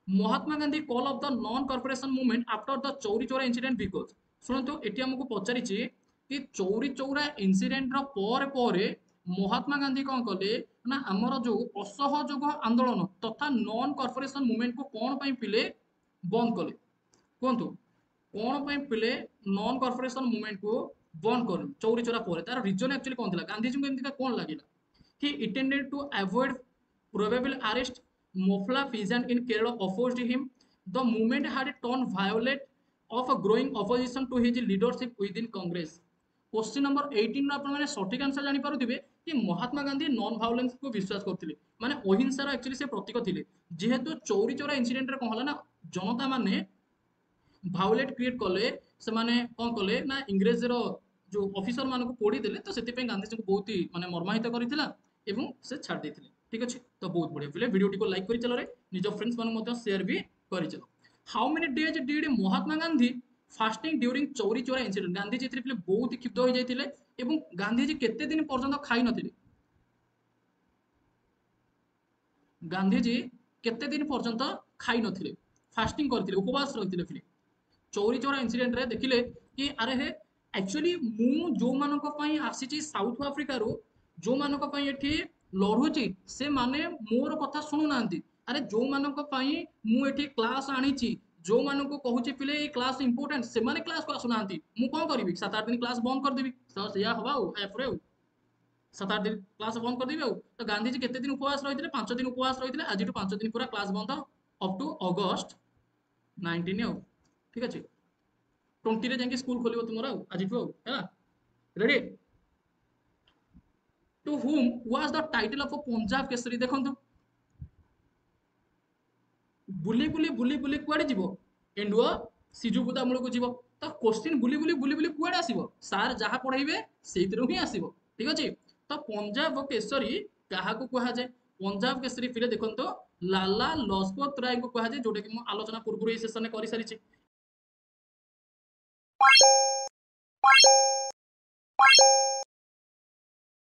Mahatma Gandhi call of the non cooperation movement after the Chauri Chaura incident because शुणु ये आमको पचारि कि चौरी चौरा इंसिडेंट पर महात्मा गांधी कौन कले ना आमर जो असहयोग आंदोलन तथा नॉन कॉर्पोरेशन मूवमेंट को कौन पिले बंद कले कहतु कौन पिले नॉन कॉर्पोरेशन मूवमेंट को बंद कले चौरी चौरा पर तार रिजन एक्चुअली कौन था गांधी जी को एमती कौन लगे he intended to avoid probable arrest. Mofla peasant in Kerala opposed him. The movement had turned violent of a growing opposition to his leadership within Congress. Question number 18 आप सठिक आंसर जानी पारुथिबे कि महात्मा गांधी नॉन भायोलेंस को विश्वास करथिले माने अहिंसार एक्चुअली से प्रतीक थिले जेहेतु चौरी चौरा इंसिडेंट रे कोन हला ना जनता माने भायोलेट क्रिएट कले से माने कोन कले ना इंग्रेज रो जो ऑफिसर मान को पोड़ी देले तो सेति पे गांधी जी को बहुत ही माने मर्माहित करिथिला एवं से छाड़ देथिले ठीक अछि तो बहुत बढ़िया फिले वीडियो टी को लाइक करि चलो रे निज फ्रेंड्स मान मते शेयर भी करि चलो how many days did Mahatma Gandhi fasting during Chauri Chaura incident Gandhi ji फिले बहुत ही क्षुब्ध हो जाइथिले एवं गांधी जी केते दिन पर्यंत खाइ नथिले गांधी जी केते दिन पर्यंत खाइ नथिले फास्टिंग करथिले उपवास रहिथिले फिले चौरी चौरा इंसिडेंट रे देखिले कि अरे हे एक्चुअली मु जो मानक पई आसीची साउथ अफ्रीका रो जो मानक पई एठी लढुची से माने मोर कथा सुनु नांती अरे जो मानक पई मु एठी क्लास आनीची जो मान को कहूँ पिले क्लास इंपोर्टेंट से क्लास को आसुना मु कौन करी 7-8 दिन क्लास बंद करदेवी या हवा एफ्रे 7-8 दिन क्लास बंद करदेवी तो गांधीजी केते दिन उपवास रही 5 दिन उपवास रही आज 5 दिन पूरा क्लास बंद अप टू अगस्त 19 ठीक अच्छे 20 रे जाके स्कूल खोलियो तुमर आज है ready to who was the title of Punjab Kesari देखंतु बुली बुली बुली बुली कुआडे जीवो एंडुओ सिजुबुदा मूल को जीवो तो क्वेश्चन बुली बुली बुली बुली कुआडे आसीबो सार जहा पढाइबे सेइतिरु ही आसीबो ठीक अछि तो पंजाब केसरी काहाकू कुहा जाय पंजाब केसरी फिरे देखंतो लाला लजपत राय को कुहा जाय जोटा कि मु आलोचना पूर्व ए सेशन में करि सारिछि